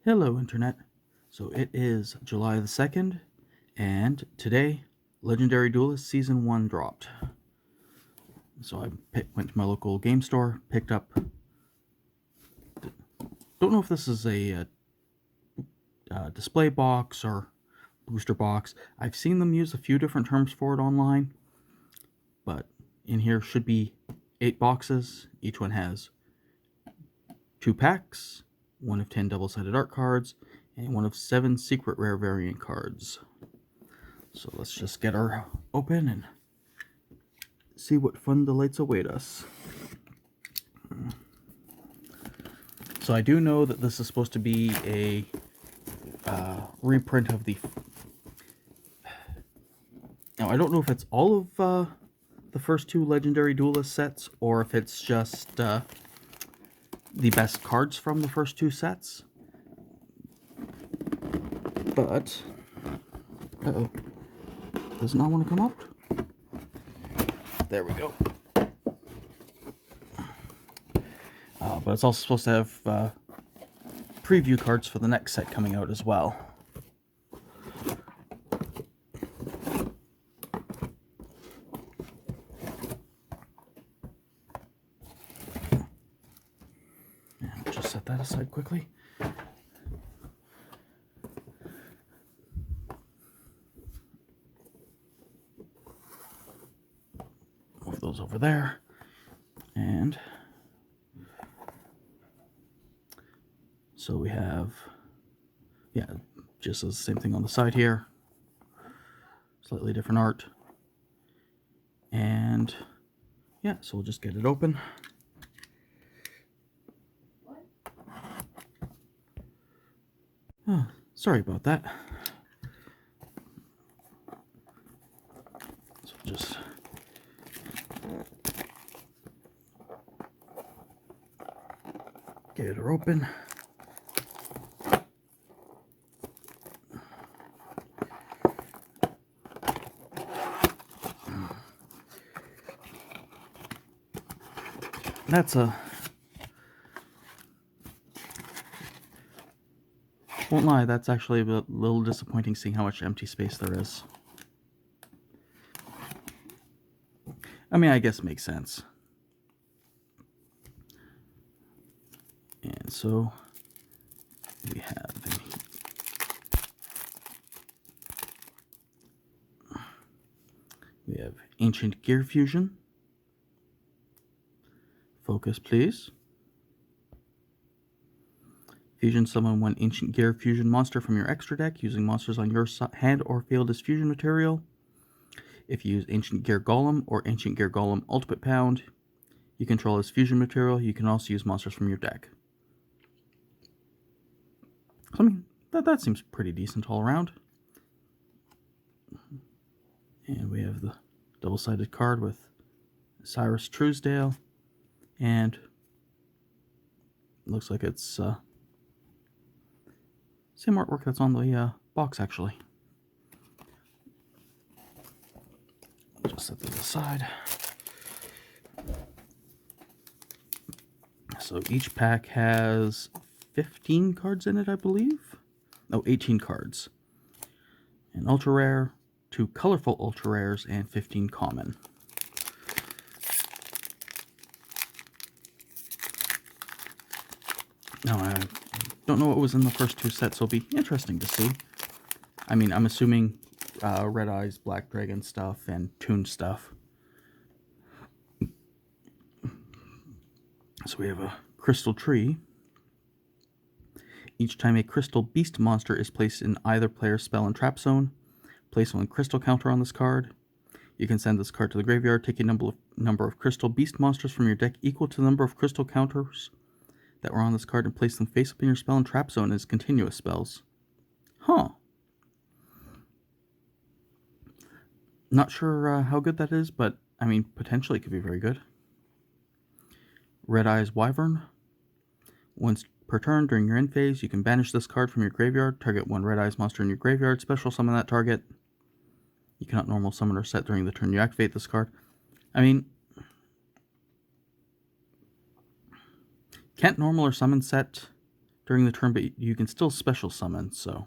Hello, Internet. So it is July the 2nd, and today, Legendary Duelist Season 1 dropped. So I went to my local game store, picked up... Don't know if this is a display box or booster box. I've seen them use a few different terms for it online, but in here should be 8 boxes. Each one has 2 packs, 1 of 10 double-sided art cards, and 1 of 7 secret rare variant cards. So let's just get her open and see what fun delights await us. So I do know that this is supposed to be a reprint of the... Now, I don't know if it's all of the first 2 Legendary Duelist sets, or if it's just the best cards from the first 2 sets. But... Uh-oh. Does not want to come out? There we go. But it's also supposed to have preview cards for the next set coming out as well. And just set that aside quickly. Move those over there. And so we have, just the same thing on the side here. Slightly different art. And so we'll just get it open. Oh, sorry about that. So just get her open. That's won't lie, that's actually a little disappointing seeing how much empty space there is. I mean, I guess it makes sense. And so we have Ancient Gear Fusion. Focus, please. Fusion, summon 1 Ancient Gear Fusion monster from your extra deck using monsters on your hand or field as fusion material. If you use Ancient Gear Golem or Ancient Gear Golem Ultimate Pound, you control as fusion material. You can also use monsters from your deck. So, I mean, that seems pretty decent all around. And we have the double-sided card with Cyrus Truesdale. And it looks like it's same artwork that's on the box, actually. Just set this aside. So each pack has 15 cards in it, I believe. No, 18 cards. An ultra rare, 2 colorful ultra rares, and 15 common. Now, I don't know what was in the first 2 sets, so it'll be interesting to see. I mean, I'm assuming Red Eyes, Black Dragon stuff, and Toon stuff. So we have a Crystal Tree. Each time a Crystal Beast monster is placed in either player's spell and trap zone, place 1 crystal counter on this card. You can send this card to the graveyard, take a number of Crystal Beast monsters from your deck equal to the number of crystal counters that were on this card and place them face up in your spell and trap zone as continuous spells. Huh. Not sure how good that is, but I mean, potentially it could be very good. Red Eyes Wyvern. Once per turn during your end phase, you can banish this card from your graveyard, target 1 Red Eyes monster in your graveyard, special summon that target. You cannot normal summon or set during the turn you activate this card. I mean, can't normal or summon set during the turn, but you can still special summon, so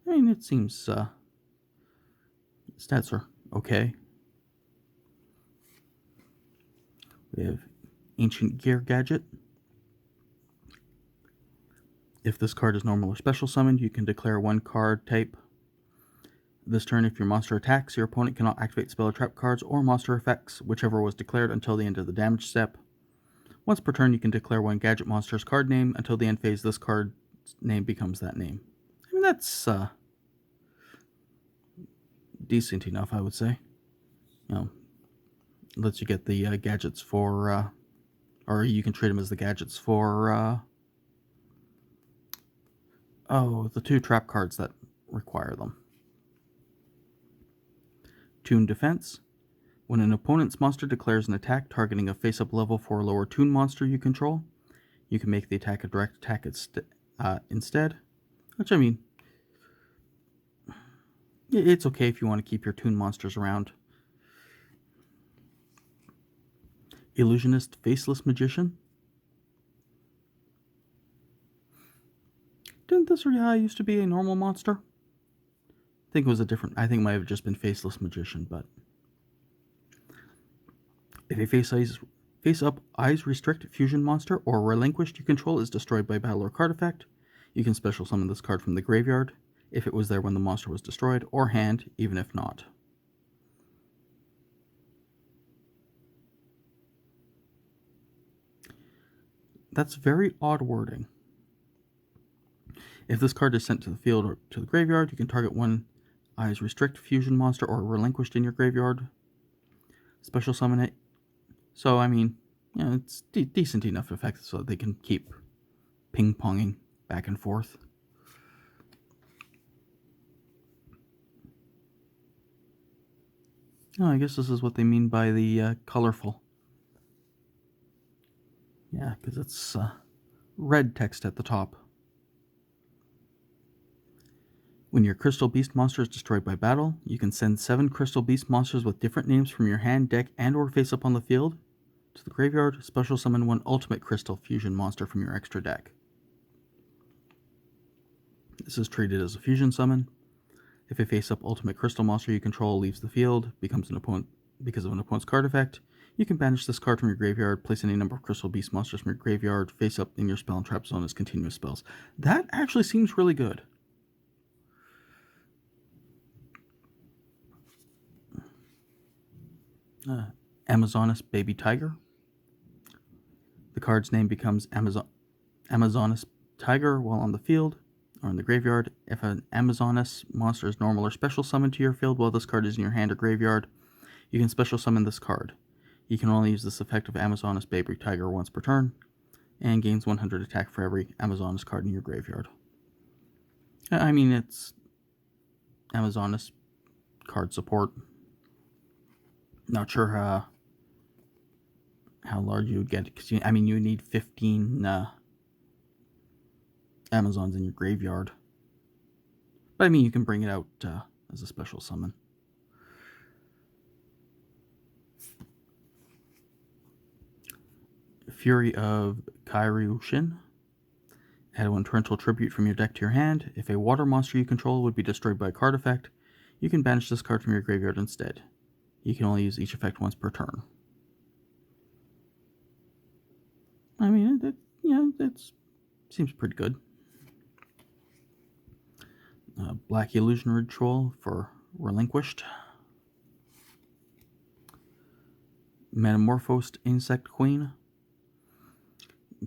I mean, it seems stats are okay. We have Ancient Gear Gadget. If this card is normal or special summoned, you can declare one card type. This turn, if your monster attacks, your opponent cannot activate spell or trap cards or monster effects, whichever was declared, until the end of the damage step. Once per turn, you can declare one gadget monster's card name. Until the end phase, this card's name becomes that name. I mean, that's decent enough, I would say. You know, lets you get the gadgets for, or you can treat them as the gadgets for, the 2 trap cards that require them. Toon Defense. When an opponent's monster declares an attack targeting a face-up level 4 lower toon monster you control, you can make the attack a direct attack instead. Which, I mean, it's okay if you want to keep your toon monsters around. Illusionist Faceless Magician. Didn't this used to be a normal monster? I think it was a different... I think it might have just been Faceless Magician, but... If a face-up Eyes Restrict fusion monster or relinquished you control is destroyed by battle or card effect, you can special summon this card from the graveyard, if it was there when the monster was destroyed, or hand, even if not. That's very odd wording. If this card is sent to the field or to the graveyard, you can target one Eyes Restrict fusion monster or relinquished in your graveyard. Special summon it. So, I mean, you know, it's decent enough effect so that they can keep ping-ponging back and forth. Oh, I guess this is what they mean by the colorful. Yeah, because it's red text at the top. When your Crystal Beast monster is destroyed by battle, you can send 7 Crystal Beast monsters with different names from your hand, deck, and or face up on the field to the graveyard. Special summon 1 Ultimate Crystal Fusion monster from your extra deck. This is treated as a fusion summon. If a face-up Ultimate Crystal monster you control leaves the field, becomes an opponent because of an opponent's card effect, you can banish this card from your graveyard, place any number of Crystal Beast monsters from your graveyard, face up in your spell and trap zone as continuous spells. That actually seems really good. Amazoness Baby Tiger. The card's name becomes Amazoness Tiger while on the field or in the graveyard. If an Amazoness monster is normal or special summoned to your field while this card is in your hand or graveyard, you can special summon this card. You can only use this effect of Amazoness Baby Tiger once per turn, and gains 100 attack for every Amazoness card in your graveyard. I mean, it's Amazoness card support. Not sure how large you would get, because I mean, you would need 15 Amazons in your graveyard. But I mean, you can bring it out as a special summon. Fury of Kairyushin. Add 1 Torrential Tribute from your deck to your hand. If a water monster you control would be destroyed by a card effect, you can banish this card from your graveyard instead. You can only use each effect once per turn. I mean, it seems pretty good. Black Illusion Ritual for Relinquished. Metamorphosed Insect Queen.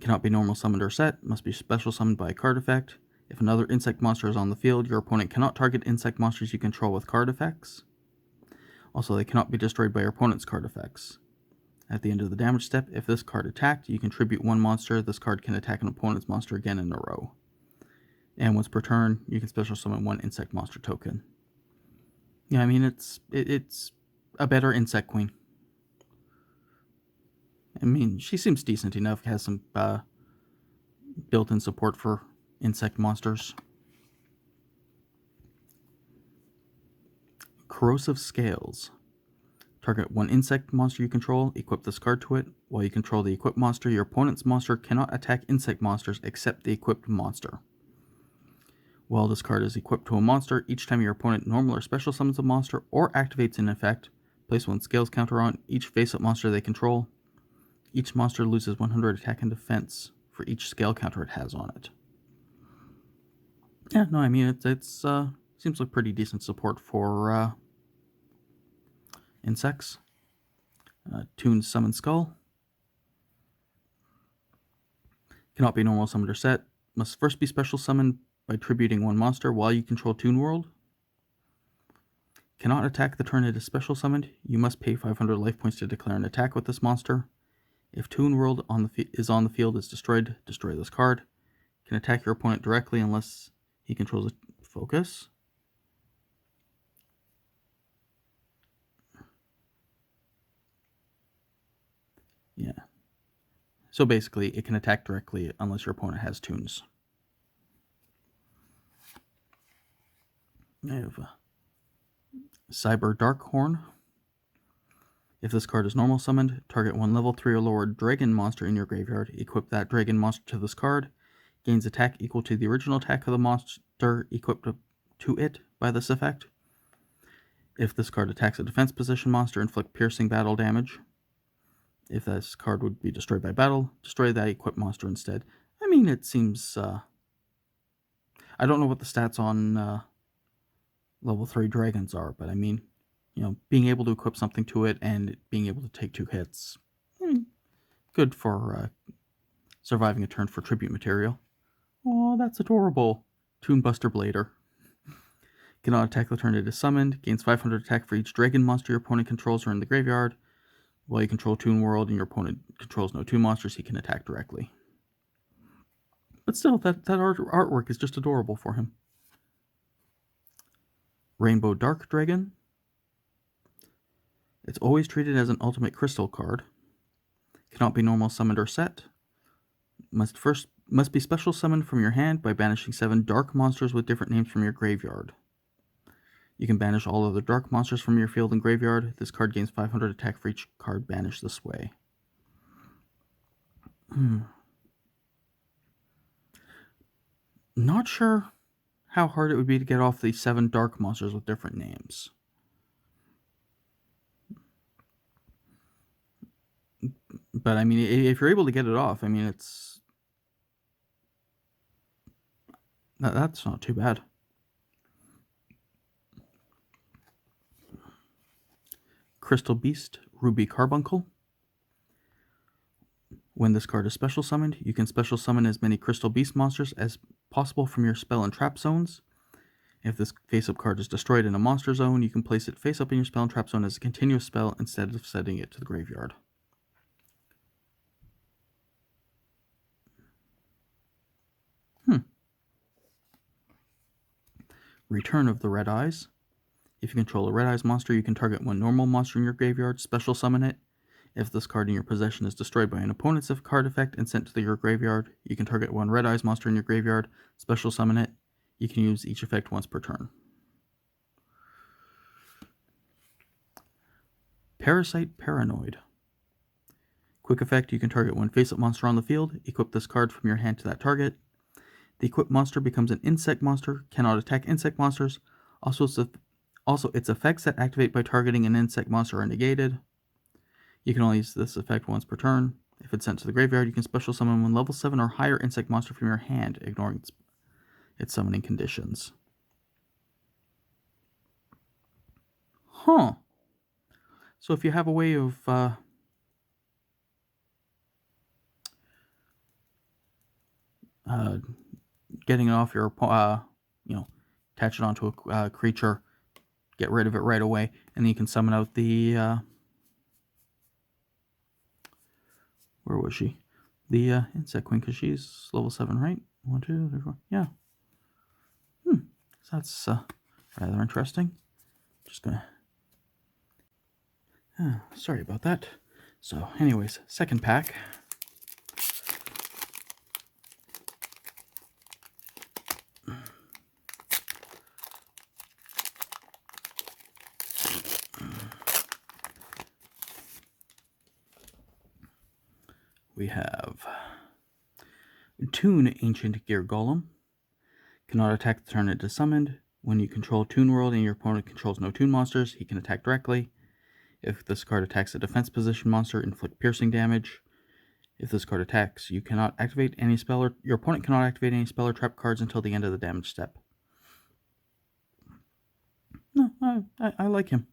Cannot be normal summoned or set, must be special summoned by a card effect. If another insect monster is on the field, your opponent cannot target insect monsters you control with card effects. Also, they cannot be destroyed by your opponent's card effects. At the end of the damage step, if this card attacked, you contribute 1 monster. This card can attack an opponent's monster again in a row. And once per turn, you can special summon 1 insect monster token. Yeah, I mean, it's a better insect queen. I mean, she seems decent enough, has some built-in support for insect monsters. Corrosive Scales. Target one insect monster you control, equip this card to it. While you control the equipped monster, your opponent's monster cannot attack insect monsters except the equipped monster. While this card is equipped to a monster, each time your opponent normal or special summons a monster or activates an effect, place one scales counter on each face-up monster they control. Each monster loses 100 attack and defense for each scale counter it has on it. Yeah, no, I mean, it's seems like pretty decent support for insects. Toon Summon Skull. Cannot be normal summoned or set. Must first be special summoned by tributing one monster while you control Toon World. Cannot attack the turn it is special summoned. You must pay 500 life points to declare an attack with this monster. If Toon World is on the field is destroyed, destroy this card. Can attack your opponent directly unless he controls a focus. Yeah. So basically, it can attack directly unless your opponent has tunes. I have Cyber Darkhorn. If this card is normal summoned, target one level 3 or lower dragon monster in your graveyard. Equip that dragon monster to this card. Gains attack equal to the original attack of the monster equipped to it by this effect. If this card attacks a defense position monster, inflict piercing battle damage. If this card would be destroyed by battle, destroy that equipped monster instead. I mean, it seems... I don't know what the stats on level 3 dragons are, but I mean, you know, being able to equip something to it and being able to take 2 hits. Good for surviving a turn for tribute material. Oh, that's adorable. Toonbuster Blader. Cannot attack the turn it is summoned. Gains 500 attack for each dragon monster your opponent controls or in the graveyard. While you control Toon World and your opponent controls no Toon monsters, he can attack directly. But still, that artwork is just adorable for him. Rainbow Dark Dragon. It's always treated as an ultimate crystal card. Cannot be normal summoned or set. Must be special summoned from your hand by banishing 7 dark monsters with different names from your graveyard. You can banish all other dark monsters from your field and graveyard. This card gains 500 attack for each card banished this way. Not sure how hard it would be to get off the 7 dark monsters with different names. But I mean, if you're able to get it off, I mean, that's not too bad. Crystal Beast, Ruby Carbuncle. When this card is special summoned, you can special summon as many Crystal Beast monsters as possible from your spell and trap zones. If this face-up card is destroyed in a monster zone, you can place it face-up in your spell and trap zone as a continuous spell instead of sending it to the graveyard. Return of the Red Eyes. If you control a Red Eyes monster, you can target one normal monster in your graveyard, special summon it. If this card in your possession is destroyed by an opponent's card effect and sent to your graveyard, you can target one Red Eyes monster in your graveyard, special summon it. You can use each effect once per turn. Parasite Paranoid. Quick effect, you can target one face-up monster on the field, equip this card from your hand to that target. The equipped monster becomes an insect monster, cannot attack insect monsters. Also, its effects that activate by targeting an insect monster are negated. You can only use this effect once per turn. If it's sent to the graveyard, you can special summon one level 7 or higher insect monster from your hand, ignoring its summoning conditions. Huh. So if you have a way of getting it off your, attach it onto a creature, get rid of it right away, and then you can summon out the, where was she? The Insect Queen, because she's level 7, right? 1, 2, 3, 4, yeah. So that's rather interesting. Just gonna, sorry about that. So anyways, second pack. we have Toon Ancient Gear Golem. Cannot attack the turn it is summoned. When you control Toon World and your opponent controls no Toon monsters, he can attack directly. If this card attacks a defense position monster, inflict piercing damage. If this card attacks, you cannot activate any spell or your opponent cannot activate any spell or trap cards until the end of the damage step. No, I like him.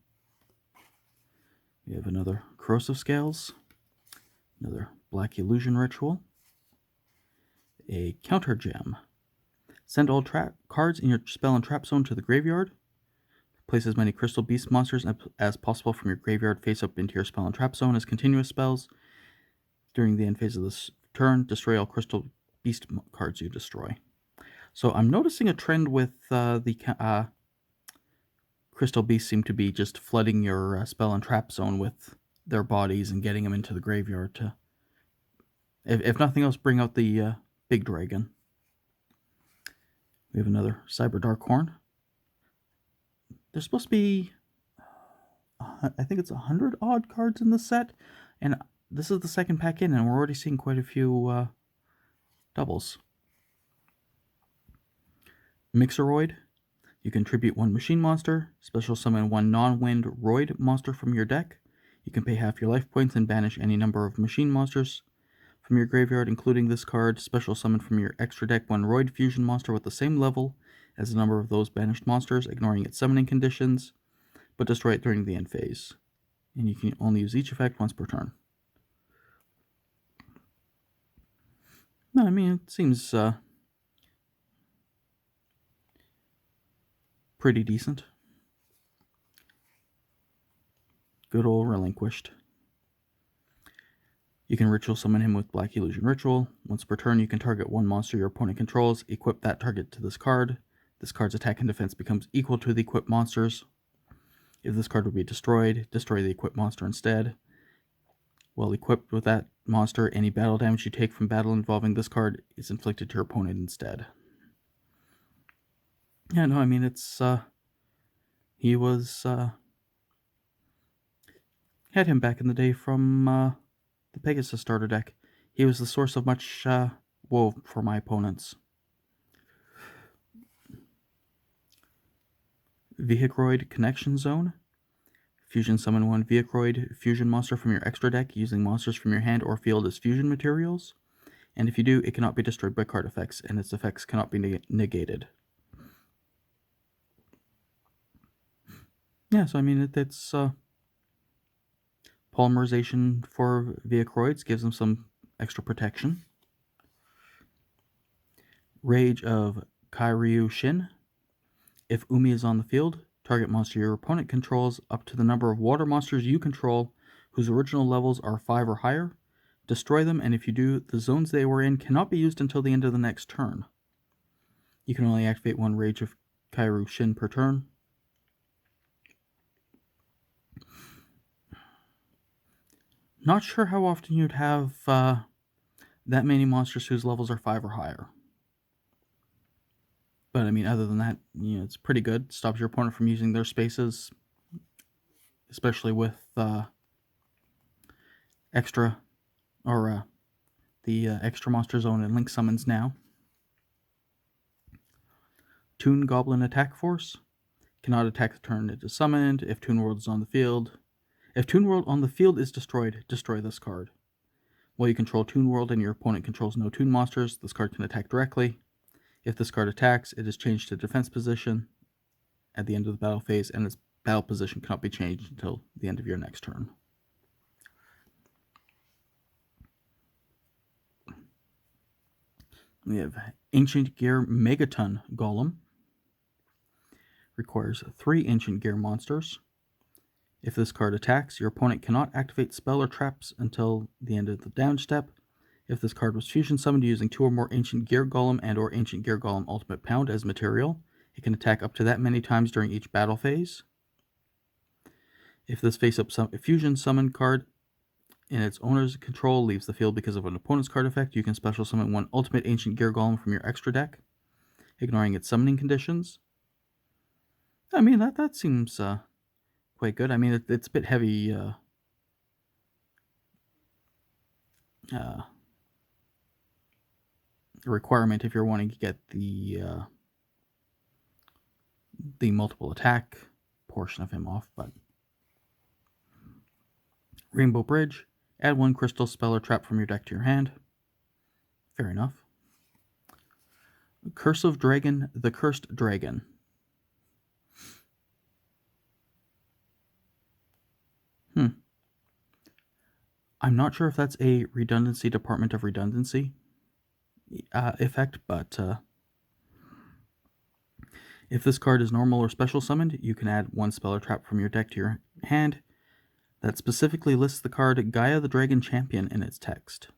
We have another Corrosive Scales, another Black Illusion Ritual, a Counter Gem. Send all cards in your spell and trap zone to the graveyard. Place as many Crystal Beast monsters as possible from your graveyard face up into your spell and trap zone as continuous spells. During the end phase of this turn, destroy all Crystal Beast cards you destroy. So I'm noticing a trend with the Crystal Beasts seem to be just flooding your spell and trap zone with their bodies and getting them into the graveyard to, if nothing else, bring out the big dragon. We have another Cyber Darkhorn. There's supposed to be, I think it's 100 odd cards in the set, and this is the second pack in, and we're already seeing quite a few doubles. Mixeroid. You can tribute one machine monster, special summon one non-wind Roid monster from your deck. You can pay half your life points and banish any number of machine monsters from your graveyard, including this card. Special summon from your extra deck one Roid fusion monster with the same level as the number of those banished monsters, ignoring its summoning conditions, but destroy it during the end phase. And you can only use each effect once per turn. No, I mean, it seems pretty decent. Good old Relinquished. You can ritual summon him with Black Illusion Ritual. Once per turn, you can target one monster your opponent controls, equip that target to this card. This card's attack and defense becomes equal to the equipped monsters. If this card would be destroyed, destroy the equipped monster instead. While equipped with that monster, any battle damage you take from battle involving this card is inflicted to your opponent instead. Yeah, no, I mean, it's, he was, had him back in the day from, the Pegasus starter deck. He was the source of much, woe for my opponents. Vehicroid Connection Zone. Fusion summon one Vehicroid fusion monster from your extra deck using monsters from your hand or field as fusion materials. And if you do, it cannot be destroyed by card effects, and its effects cannot be negated. Yeah, so I mean, it's polymerization for Vehicroids, gives them some extra protection. Rage of Kairyu Shin. If Umi is on the field, target monster your opponent controls up to the number of water monsters you control whose original levels are 5 or higher. Destroy them, and if you do, the zones they were in cannot be used until the end of the next turn. You can only activate one Rage of Kairyu Shin per turn. Not sure how often you'd have that many monsters whose levels are 5 or higher. But I mean, other than that, you know, it's pretty good. Stops your opponent from using their spaces, especially with extra, or the extra monster zone and link summons now. Toon Goblin Attack Force. Cannot attack the turn it is summoned. If Toon World is on the field. If Toon World on the field is destroyed, destroy this card. While you control Toon World and your opponent controls no Toon monsters, this card can attack directly. If this card attacks, it is changed to defense position at the end of the battle phase, and its battle position cannot be changed until the end of your next turn. We have Ancient Gear Megaton Golem. Requires 3 Ancient Gear monsters. If this card attacks, your opponent cannot activate spell or traps until the end of the damage step. If this card was fusion summoned using 2 or more Ancient Gear Golem and or Ancient Gear Golem Ultimate Pound as material, it can attack up to that many times during each battle phase. If this face-up fusion summon card in its owner's control leaves the field because of an opponent's card effect, you can special summon one Ultimate Ancient Gear Golem from your extra deck, ignoring its summoning conditions. I mean, that seems quite good. I mean, it's a bit heavy requirement if you're wanting to get the multiple attack portion of him off. But Rainbow Bridge, add 1 crystal, spell, or trap from your deck to your hand. Fair enough. Curse of Dragon, the Cursed Dragon. I'm not sure if that's a redundancy, Department of Redundancy effect, but if this card is normal or special summoned, you can add 1 spell or trap from your deck to your hand that specifically lists the card Gaia the Dragon Champion in its text.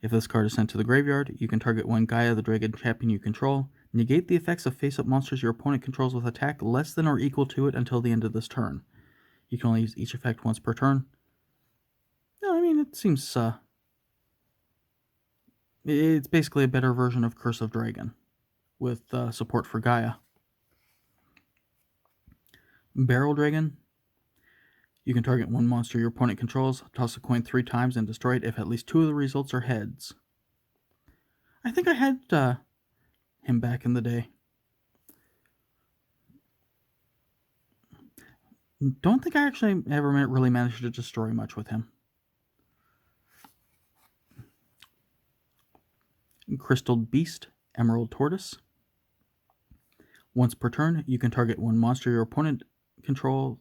If this card is sent to the graveyard, you can target 1 Gaia the Dragon Champion you control, negate the effects of face-up monsters your opponent controls with attack less than or equal to it until the end of this turn. You can only use each effect once per turn. No, I mean, it seems it's basically a better version of Curse of Dragon with support for Gaia. Barrel Dragon. You can target 1 monster your opponent controls, toss a coin 3 times, and destroy it if at least 2 of the results are heads. I think I had him back in the day. Don't think I actually ever really managed to destroy much with him. Crystal Beast, Emerald Tortoise. Once per turn, you can target 1 monster your opponent control.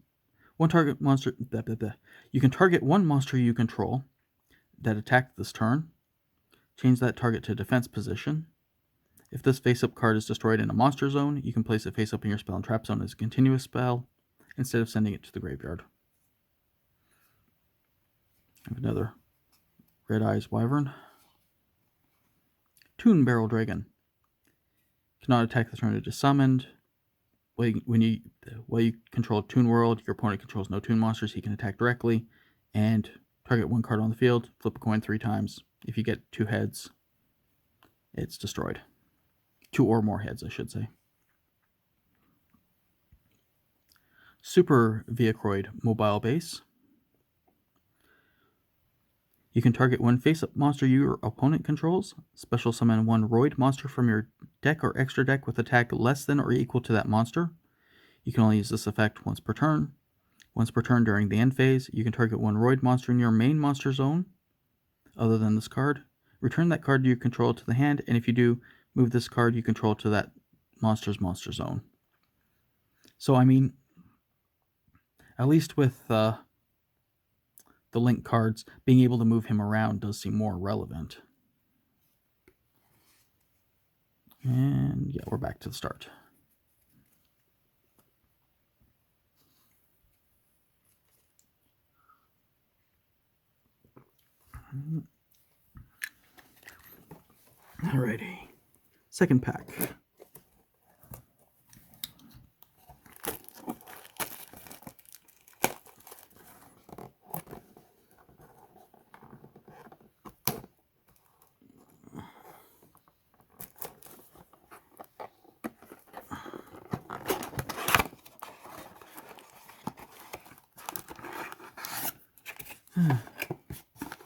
You can target 1 monster you control that attacked this turn. Change that target to defense position. If this face-up card is destroyed in a monster zone, you can place it face-up in your spell and trap zone as a continuous spell instead of sending it to the graveyard. I have another Red Eyes Wyvern. Toon Barrel Dragon. Cannot attack the turn it is summoned. While you control Toon World, your opponent controls no Toon monsters. He can attack directly and target 1 card on the field. Flip a coin 3 times. If you get 2 heads, it's destroyed. 2 or more heads, I should say. Super Viacroid Mobile Base. You can target 1 face-up monster your opponent controls. Special summon 1 Roid monster from your deck or extra deck with attack less than or equal to that monster. You can only use this effect once per turn. Once per turn during the end phase, you can target 1 Roid monster in your main monster zone, other than this card. Return that card you control to the hand, and if you do, move this card you control to that monster's monster zone. So, I mean, at least with the link cards, being able to move him around does seem more relevant. And yeah, we're back to the start. Alrighty. Second pack.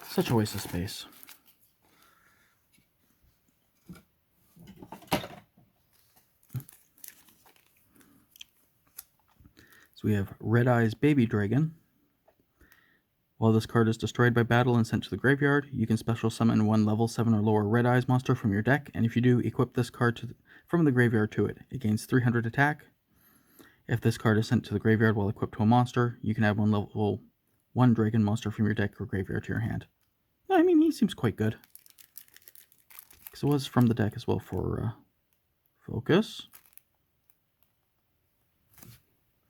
Such a waste of space. So we have Red Eyes Baby Dragon. While this card is destroyed by battle and sent to the graveyard, you can special summon 1 level 7 or lower Red Eyes monster from your deck, and if you do, equip this card from the graveyard to it. It gains 300 attack. If this card is sent to the graveyard while equipped to a monster, you can add 1 level 1 dragon monster from your deck or graveyard to your hand. I mean, he seems quite good. Because it was from the deck as well for focus.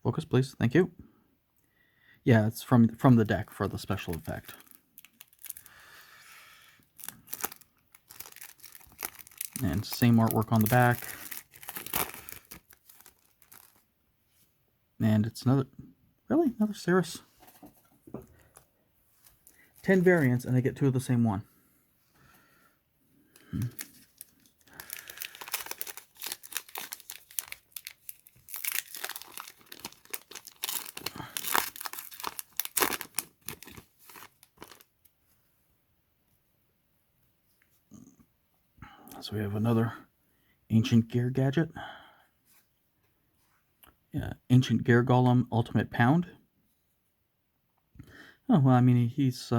Focus, please. Thank you. Yeah, it's from the deck for the special effect. And same artwork on the back. And it's another Cirrus. 10 variants, and I get 2 of the same one. So we have another Ancient Gear gadget. Ancient Gear Golem Ultimate Pound. Oh, well, I mean, he's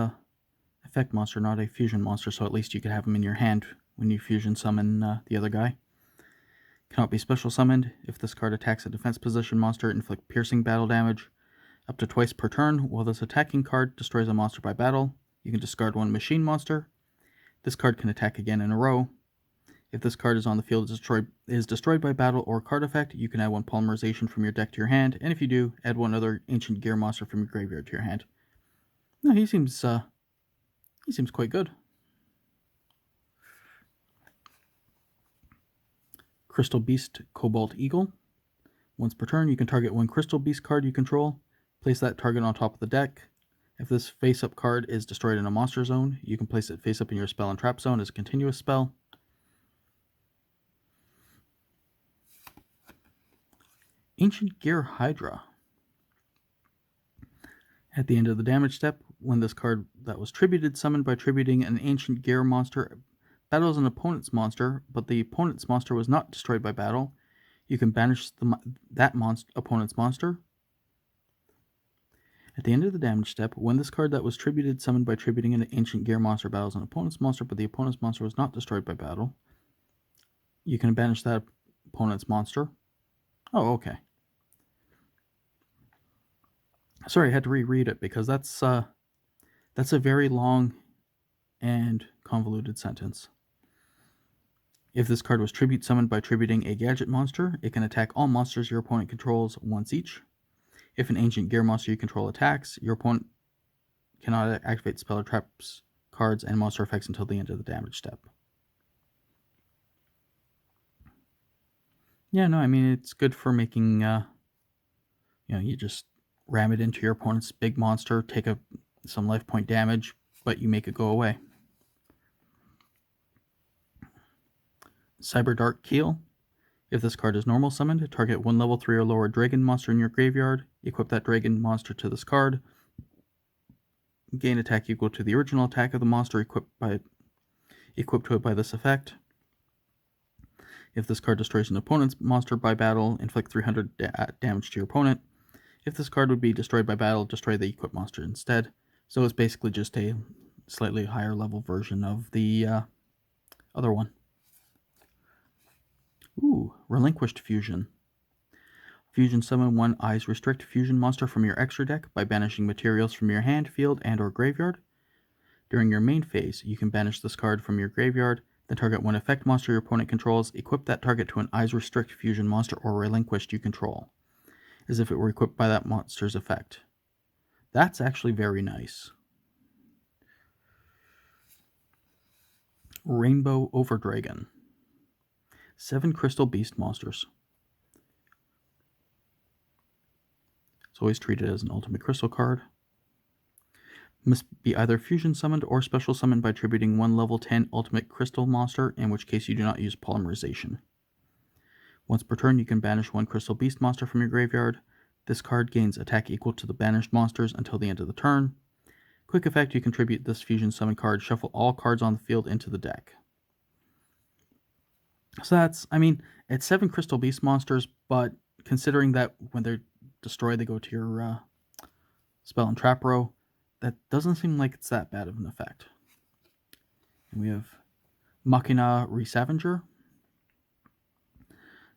effect monster, not a fusion monster, so at least you could have him in your hand when you fusion summon the other guy. Cannot be special summoned. If this card attacks a defense position monster, inflict piercing battle damage up to twice per turn. While this attacking card destroys a monster by battle, you can discard one machine monster. This card can attack again in a row. If this card is on the field is destroyed by battle or card effect, you can add one polymerization from your deck to your hand, and if you do, add one other Ancient Gear monster from your graveyard to your hand. No, he seems quite good. Crystal Beast Cobalt Eagle. Once per turn, you can target one Crystal Beast card you control. Place that target on top of the deck. If this face-up card is destroyed in a monster zone, you can place it face-up in your spell and trap zone as a continuous spell. Ancient Gear Hydra. At the end of the damage step, when this card that was tributed summoned by tributing an Ancient Gear monster battles an opponent's monster, but the opponent's monster was not destroyed by battle, you can banish that opponent's monster. At the end of the damage step, when this card that was tributed summoned by tributing an Ancient Gear monster battles an opponent's monster, but the opponent's monster was not destroyed by battle, you can banish that opponent's monster. Oh, okay. Sorry, I had to reread it because that's a very long and convoluted sentence. If this card was tribute summoned by tributing a gadget monster, it can attack all monsters your opponent controls once each. If an Ancient Gear monster you control attacks, your opponent cannot activate spell or traps, cards, and monster effects until the end of the damage step. Yeah, no, I mean, it's good for making, you just ram it into your opponent's big monster, take some life point damage, but you make it go away. Cyber Dark Keel. If this card is normal summoned, target one level 3 or lower dragon monster in your graveyard, equip that dragon monster to this card, gain attack equal to the original attack of the monster equipped to it by this effect. If this card destroys an opponent's monster by battle, inflict 300 damage to your opponent. If this card would be destroyed by battle, destroy the equipped monster instead. So it's basically just a slightly higher level version of the other one. Ooh, Relinquished Fusion. Fusion summon one Eyes Restrict fusion monster from your extra deck by banishing materials from your hand, field, and or graveyard. During your main phase, you can banish this card from your graveyard, then target one effect monster your opponent controls, equip that target to an Eyes Restrict fusion monster or relinquished you control, as if it were equipped by that monster's effect. That's actually very nice. Rainbow Overdragon. 7 Crystal Beast monsters. It's always treated as an ultimate crystal card. Must be either fusion summoned or special summoned by tributing one level 10 ultimate crystal monster, in which case you do not use polymerization. Once per turn, you can banish one Crystal Beast monster from your graveyard. This card gains attack equal to the banished monsters until the end of the turn. Quick effect, you contribute this fusion summon card, shuffle all cards on the field into the deck. So that's, I mean, it's 7 Crystal Beast monsters, but considering that when they're destroyed, they go to your spell and trap row, that doesn't seem like it's that bad of an effect. And we have Machina Resavager.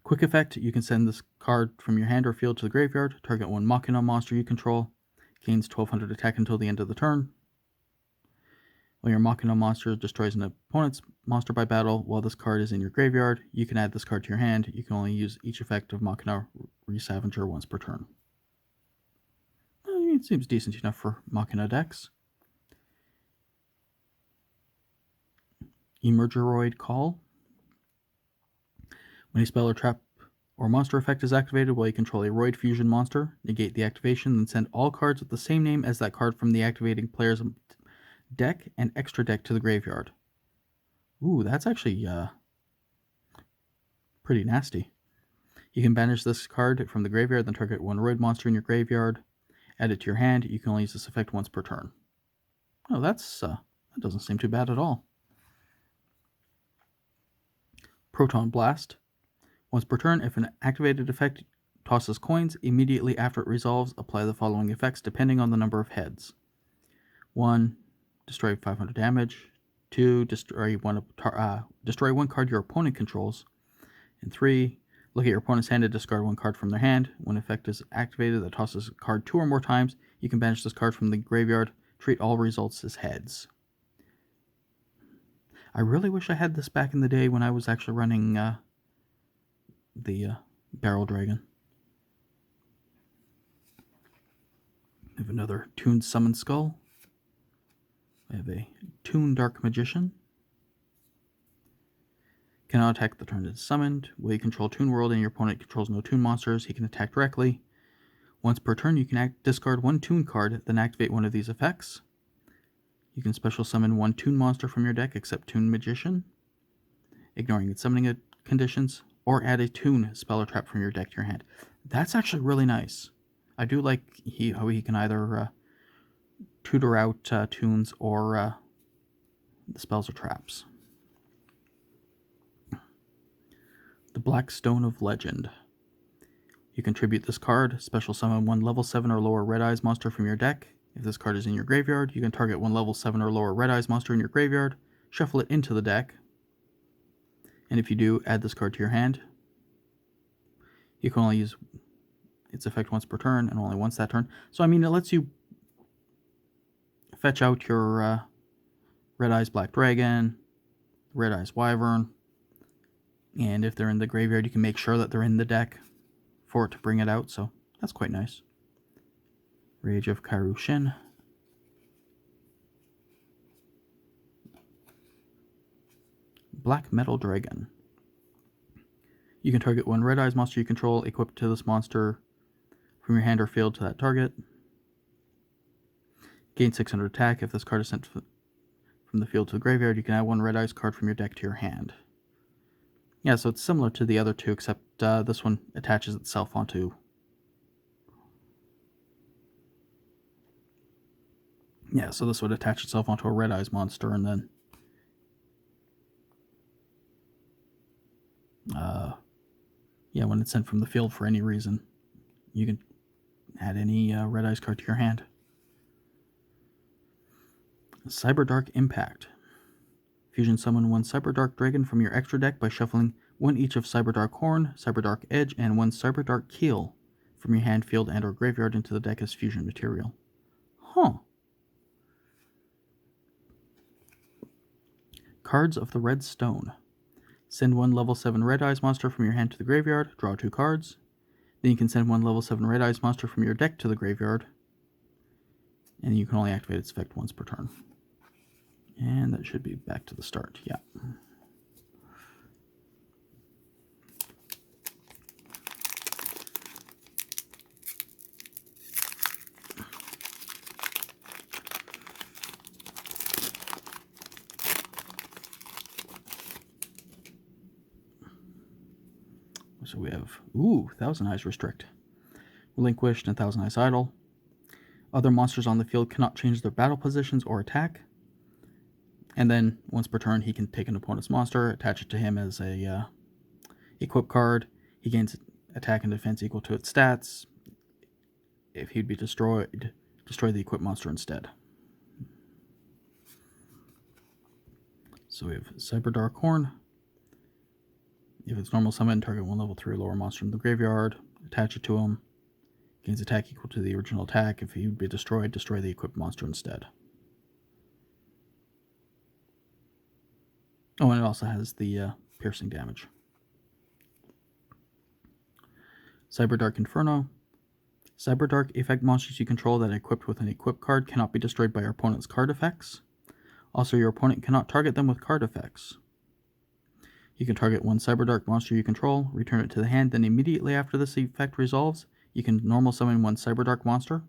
Quick effect, you can send this card from your hand or field to the graveyard, target one Machina monster you control, gains 1200 attack until the end of the turn. When your Machina monster destroys an opponent's monster by battle while this card is in your graveyard, you can add this card to your hand. You can only use each effect of Machina Resavager once per turn. It seems decent enough for Machina decks. Emergeroid Call. When a spell or trap or monster effect is activated while you control a Roid fusion monster, negate the activation, then send all cards with the same name as that card from the activating player's deck and extra deck to the graveyard. Ooh, that's actually pretty nasty. You can banish this card from the graveyard, then target one Roid monster in your graveyard, add it to your hand. You can only use this effect once per turn. Oh, that doesn't seem too bad at all. Proton Blast. Once per turn, if an activated effect tosses coins, immediately after it resolves, apply the following effects depending on the number of heads. 1. Destroy 500 damage. 2. Destroy one card your opponent controls. And 3. Look at your opponent's hand and discard one card from their hand. When effect is activated that tosses a card 2 or more times, you can banish this card from the graveyard. Treat all results as heads. I really wish I had this back in the day when I was actually running the Barrel Dragon. We have another Toon Summon Skull. We have a Toon Dark Magician. Cannot attack the turn it is summoned. Will you control Toon World and your opponent controls no Toon monsters, he can attack directly. Once per turn, you can discard one Toon card, then activate one of these effects. You can special summon one Toon monster from your deck except Toon Magician, ignoring its summoning conditions, or add a Toon spell or trap from your deck to your hand. That's actually really nice. I do like how he can either tutor out Toons or the spells or traps. The Black Stone of Legend. You contribute this card, special summon one level 7 or lower Red Eyes monster from your deck. If this card is in your graveyard, you can target one level 7 or lower Red Eyes monster in your graveyard, shuffle it into the deck, and if you do, add this card to your hand. You can only use its effect once per turn, and only once that turn. So, I mean, it lets you fetch out your Red Eyes Black Dragon, Red Eyes Wyvern, and if they're in the graveyard, you can make sure that they're in the deck for it to bring it out, so that's quite nice. Rage of Kairyu-Shin. Black Metal Dragon. You can target one Red Eyes monster you control, equipped to this monster from your hand or field to that target. Gain 600 attack. If this card is sent from the field to the graveyard, you can add one Red Eyes card from your deck to your hand. Yeah, so it's similar to the other two, except this one attaches itself onto... Yeah, so this would attach itself onto a Red Eyes monster, and then... yeah, when it's sent from the field for any reason, you can add any Red Eyes card to your hand. Cyberdark Impact. Fusion summon one Cyberdark Dragon from your extra deck by shuffling one each of Cyberdark Horn, Cyberdark Edge, and one Cyberdark Keel from your hand, field, and or graveyard into the deck as fusion material. Huh. Cards of the Red Stone. Send one level 7 Red Eyes monster from your hand to the graveyard, draw 2 cards. Then you can send one level 7 Red Eyes monster from your deck to the graveyard, and you can only activate its effect once per turn. And that should be back to the start, yeah. So we have, Thousand Eyes Restrict. Relinquished and Thousand Eyes Idle. Other monsters on the field cannot change their battle positions or attack. And then, once per turn, he can take an opponent's monster, attach it to him as a equip card. He gains attack and defense equal to its stats. If he'd be destroyed, destroy the equipped monster instead. So we have Cyberdark Horn. If it's normal summon, target one level 3 or lower monster in the graveyard, attach it to him. Gains attack equal to the original attack. If he would be destroyed, destroy the equipped monster instead. Oh, and it also has the piercing damage. Cyberdark Inferno. Cyberdark effect monsters you control that are equipped with an equipped card cannot be destroyed by your opponent's card effects. Also, your opponent cannot target them with card effects. You can target one Cyberdark monster you control, return it to the hand, then immediately after this effect resolves, you can normal summon one Cyberdark monster.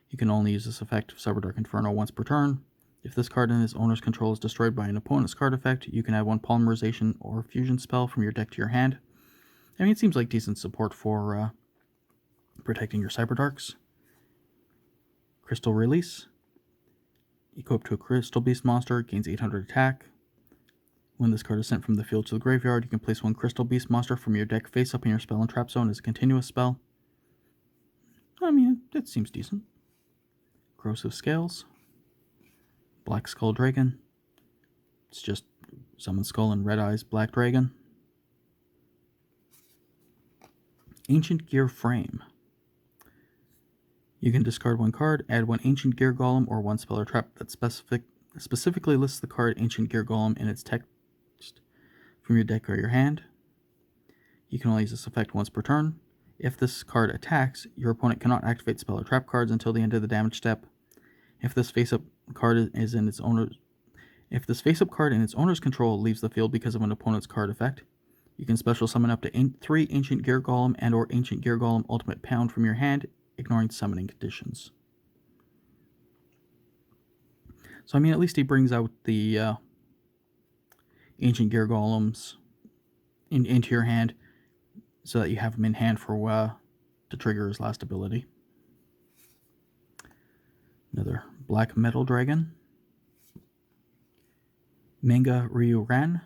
You can only use this effect of Cyberdark Inferno once per turn. If this card in its owner's control is destroyed by an opponent's card effect, you can add one Polymerization or Fusion spell from your deck to your hand. I mean, it seems like decent support for protecting your Cyberdarks. Crystal Release. Equipped to a Crystal Beast monster, gains 800 attack. When this card is sent from the field to the graveyard, you can place one Crystal Beast monster from your deck face up in your spell and trap zone as a continuous spell. I mean, it seems decent. Corrosive Scales. Black Skull Dragon. It's just Summon Skull and Red Eyes Black Dragon. Ancient Gear Frame. You can discard one card, add one Ancient Gear Golem or one spell or trap that specifically lists the card Ancient Gear Golem in its text from your deck or your hand. You can only use this effect once per turn. If this card attacks, your opponent cannot activate spell or trap cards until the end of the damage step. If this face-up card is in its owner's card in its owner's control leaves the field because of an opponent's card effect, you can special summon up to 3 Ancient Gear Golem and or Ancient Gear Golem Ultimate Pound from your hand, ignoring summoning conditions. So I mean, at least he brings out the Ancient Gear Golems into your hand so that you have them in hand for to trigger his last ability. Another Black Metal Dragon. Manga Ryu Ran.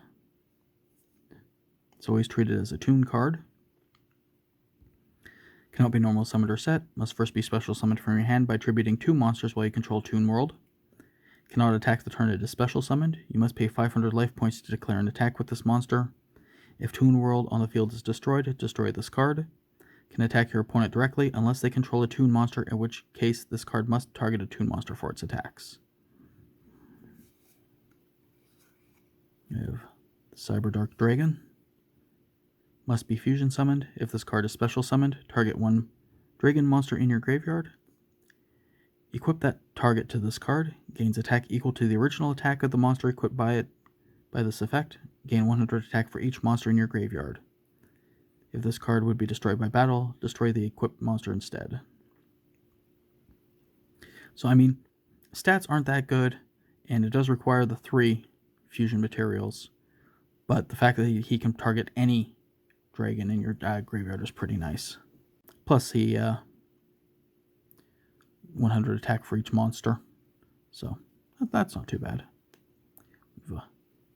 It's always treated as a toon card. Cannot be normal summoned or set. Must first be special summoned from your hand by attributing 2 monsters while you control Toon World. Cannot attack the turn it is special summoned. You must pay 500 life points to declare an attack with this monster. If Toon World on the field is destroyed, destroy this card. Can attack your opponent directly unless they control a Toon monster, in which case this card must target a Toon monster for its attacks. We have the Cyberdark Dragon. Must be fusion summoned. If this card is special summoned, target one dragon monster in your graveyard. Equip that target to this card. Gains attack equal to the original attack of the monster equipped by this effect. Gain 100 attack for each monster in your graveyard. If this card would be destroyed by battle, destroy the equipped monster instead. So I mean, stats aren't that good, and it does require the 3 fusion materials. But the fact that he can target any dragon in your graveyard is pretty nice. Plus he 100 attack for each monster, so that's not too bad.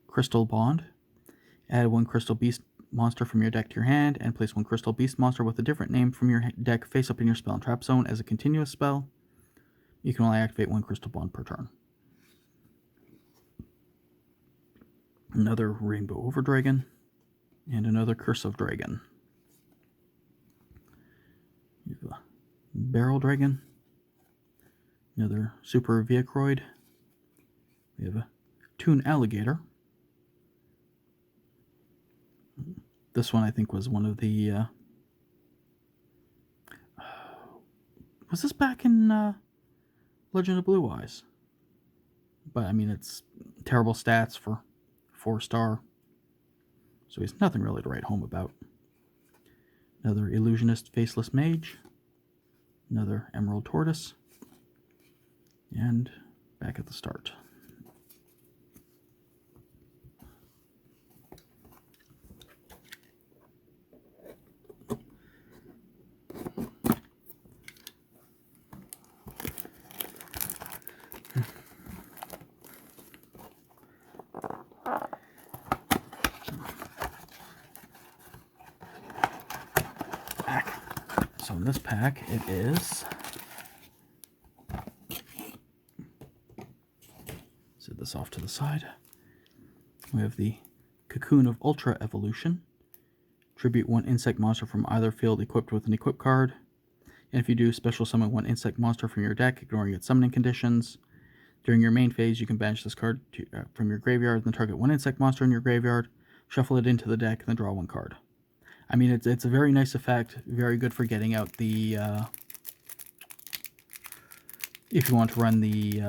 Crystal Bond. Add 1 Crystal Beast monster from your deck to your hand and place 1 Crystal Beast monster with a different name from your deck face up in your spell and trap zone as a continuous spell. You can only activate 1 Crystal Bond per turn. Another Rainbow Overdragon and another Curse of Dragon. You have a Barrel Dragon, another Super Viacroid. We have a Toon Alligator. This one I think was one of the was this back in Legend of Blue Eyes? But I mean, it's terrible stats for 4-star, so he's nothing really to write home about. Another Illusionist Faceless Mage, another Emerald Tortoise, and back at the start. So in this pack, it is, set this off to the side. We have the Cocoon of Ultra Evolution. Tribute 1 insect monster from either field equipped with an equip card. And if you do, special summon 1 insect monster from your deck, ignoring its summoning conditions. During your main phase, you can banish this card from your graveyard, then target 1 insect monster in your graveyard, shuffle it into the deck, and then draw 1 card. I mean, it's a very nice effect, very good for getting out the, if you want to run the,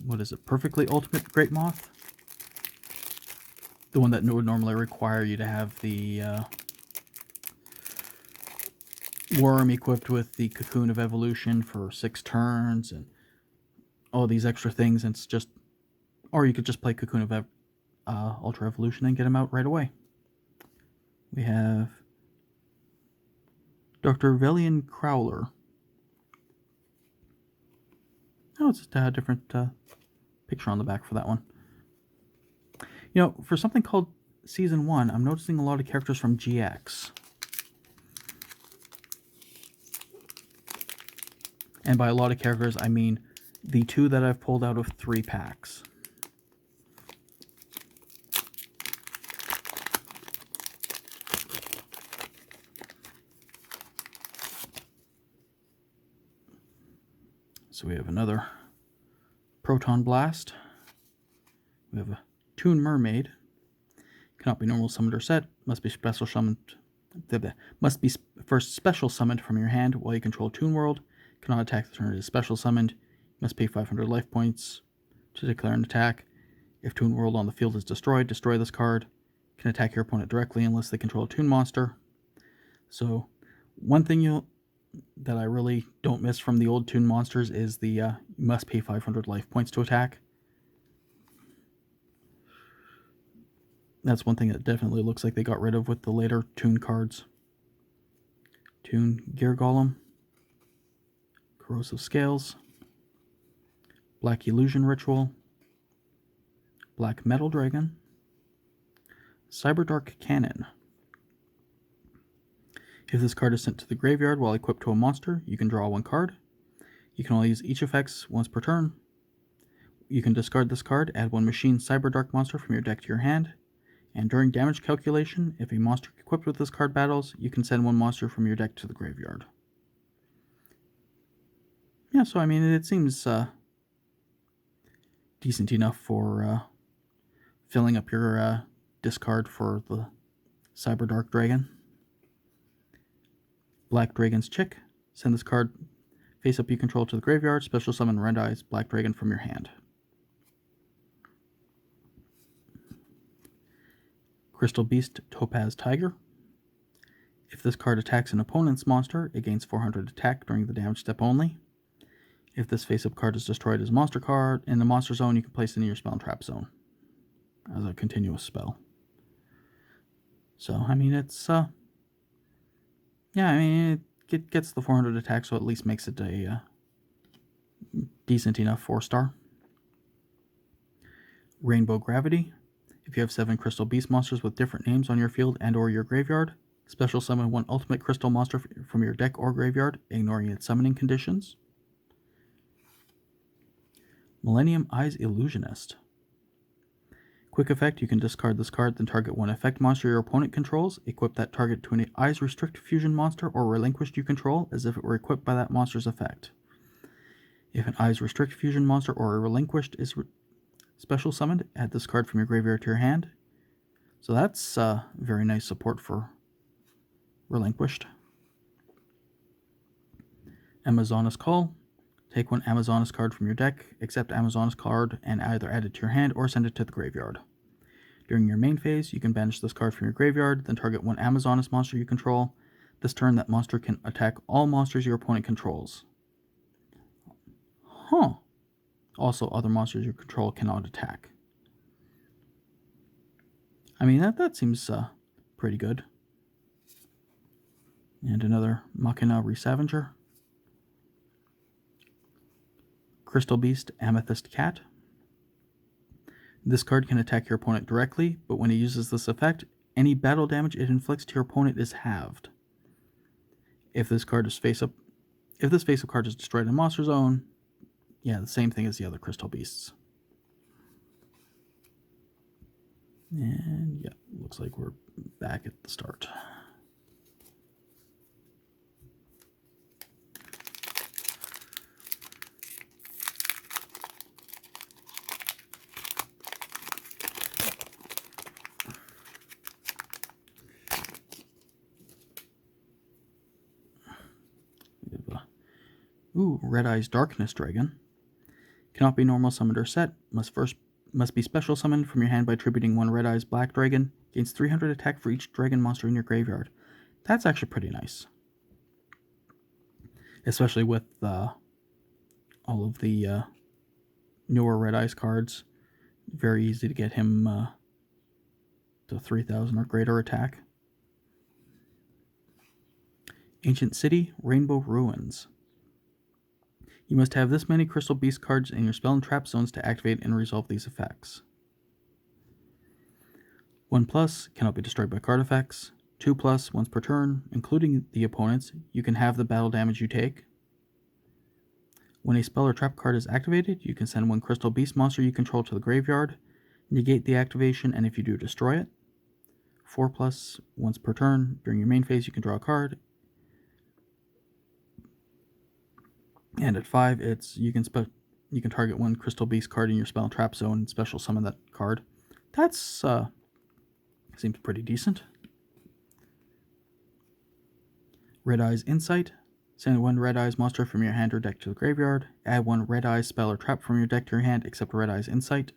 what is it, Perfectly Ultimate Great Moth? The one that would normally require you to have the worm equipped with the Cocoon of Evolution for 6 turns, and all these extra things, and it's just, or you could just play Cocoon of Ultra Evolution and get them out right away. We have Dr. Velian Crowler. Oh, it's just a different picture on the back for that one. You know, for something called Season 1, I'm noticing a lot of characters from GX. And by a lot of characters, I mean the 2 that I've pulled out of 3 packs. So we have another Proton Blast. We have a Toon Mermaid. Cannot be normal summoned or set. Must be special summoned. Must be first special summoned from your hand while you control Toon World. Cannot attack the turn it is special summoned. Must pay 500 life points to declare an attack. If Toon World on the field is destroyed, destroy this card. Can attack your opponent directly unless they control a Toon monster. So, one thing that I really don't miss from the old Toon monsters is the you must pay 500 life points to attack. That's one thing that definitely looks like they got rid of with the later Toon cards. Toon Gear Golem, Corrosive Scales, Black Illusion Ritual, Black Metal Dragon, Cyberdark Cannon. If this card is sent to the graveyard while equipped to a monster, you can draw 1 card. You can only use each effects once per turn. You can discard this card, add 1 Machine Cyberdark monster from your deck to your hand, and during damage calculation, if a monster equipped with this card battles, you can send 1 monster from your deck to the graveyard. Yeah, so I mean, it seems decent enough for filling up your discard for the Cyberdark Dragon. Black Dragon's Chick. Send this card face up you control to the graveyard. Special summon Red Eyes Black Dragon from your hand. Crystal Beast Topaz Tiger. If this card attacks an opponent's monster, it gains 400 attack during the damage step only. If this face-up card is destroyed as a monster card in the monster zone, you can place it in your spell and trap zone as a continuous spell. So, I mean, it's, yeah, I mean, it gets the 400 attack, so at least makes it a decent enough 4-star. Rainbow Gravity. If you have 7 Crystal Beast monsters with different names on your field and or your graveyard, special summon 1 ultimate crystal monster from your deck or graveyard, ignoring its summoning conditions. Millennium Eyes Illusionist. Quick effect, you can discard this card, then target 1 effect monster your opponent controls, equip that target to an Eyes Restrict Fusion monster or relinquished you control as if it were equipped by that monster's effect. If an Eyes Restrict Fusion monster or a relinquished is special summoned, add this card from your graveyard to your hand. So that's very nice support for relinquished. Amazonas Call. Take 1 Amazonas card from your deck, accept Amazonas card, and either add it to your hand or send it to the graveyard. During your main phase, you can banish this card from your graveyard, then target 1 Amazonas monster you control. This turn, that monster can attack all monsters your opponent controls. Huh. Also, other monsters you control cannot attack. I mean, that seems pretty good. And another Machina Resavager. Crystal Beast Amethyst Cat. This card can attack your opponent directly, but when it uses this effect, any battle damage it inflicts to your opponent is halved. If this card is face-up card is destroyed in a monster zone, yeah, the same thing as the other Crystal Beasts. And yeah, looks like we're back at the start. Ooh, Red Eyes Darkness Dragon. Cannot be normal summoned or set. Must be special summoned from your hand by attributing 1 Red Eyes Black Dragon. Gains 300 attack for each dragon monster in your graveyard. That's actually pretty nice. Especially with all of the newer Red Eyes cards. Very easy to get him to 3,000 or greater attack. Ancient City Rainbow Ruins. You must have this many Crystal Beast cards in your spell and trap zones to activate and resolve these effects. 1+, cannot be destroyed by card effects. 2+, once per turn, including the opponent's, you can have the battle damage you take. When a spell or trap card is activated, you can send one Crystal Beast monster you control to the graveyard, negate the activation, and if you do, destroy it. 4+, once per turn, during your main phase, you can draw a card. And at 5, you can target one Crystal Beast card in your spell and trap zone and special summon that card. That's seems pretty decent. Red Eye's Insight. Send one Red Eye's monster from your hand or deck to the graveyard. Add one Red Eye's spell or trap from your deck to your hand except Red Eye's Insight.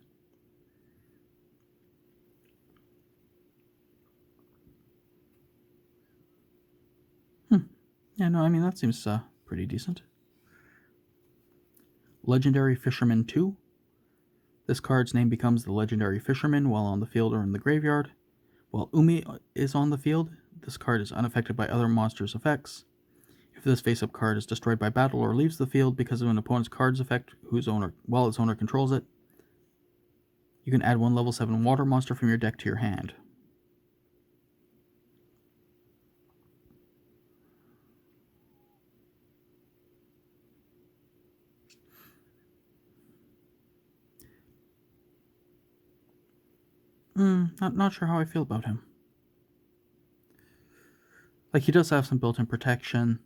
Yeah, no, I mean, that seems pretty decent. Legendary Fisherman 2. This card's name becomes the Legendary Fisherman while on the field or in the graveyard. While Umi is on the field, this card is unaffected by other monsters' effects. If this face-up card is destroyed by battle or leaves the field because of an opponent's card's effect while its owner controls it, you can add one level 7 water monster from your deck to your hand. Not sure how I feel about him. Like, he does have some built-in protection.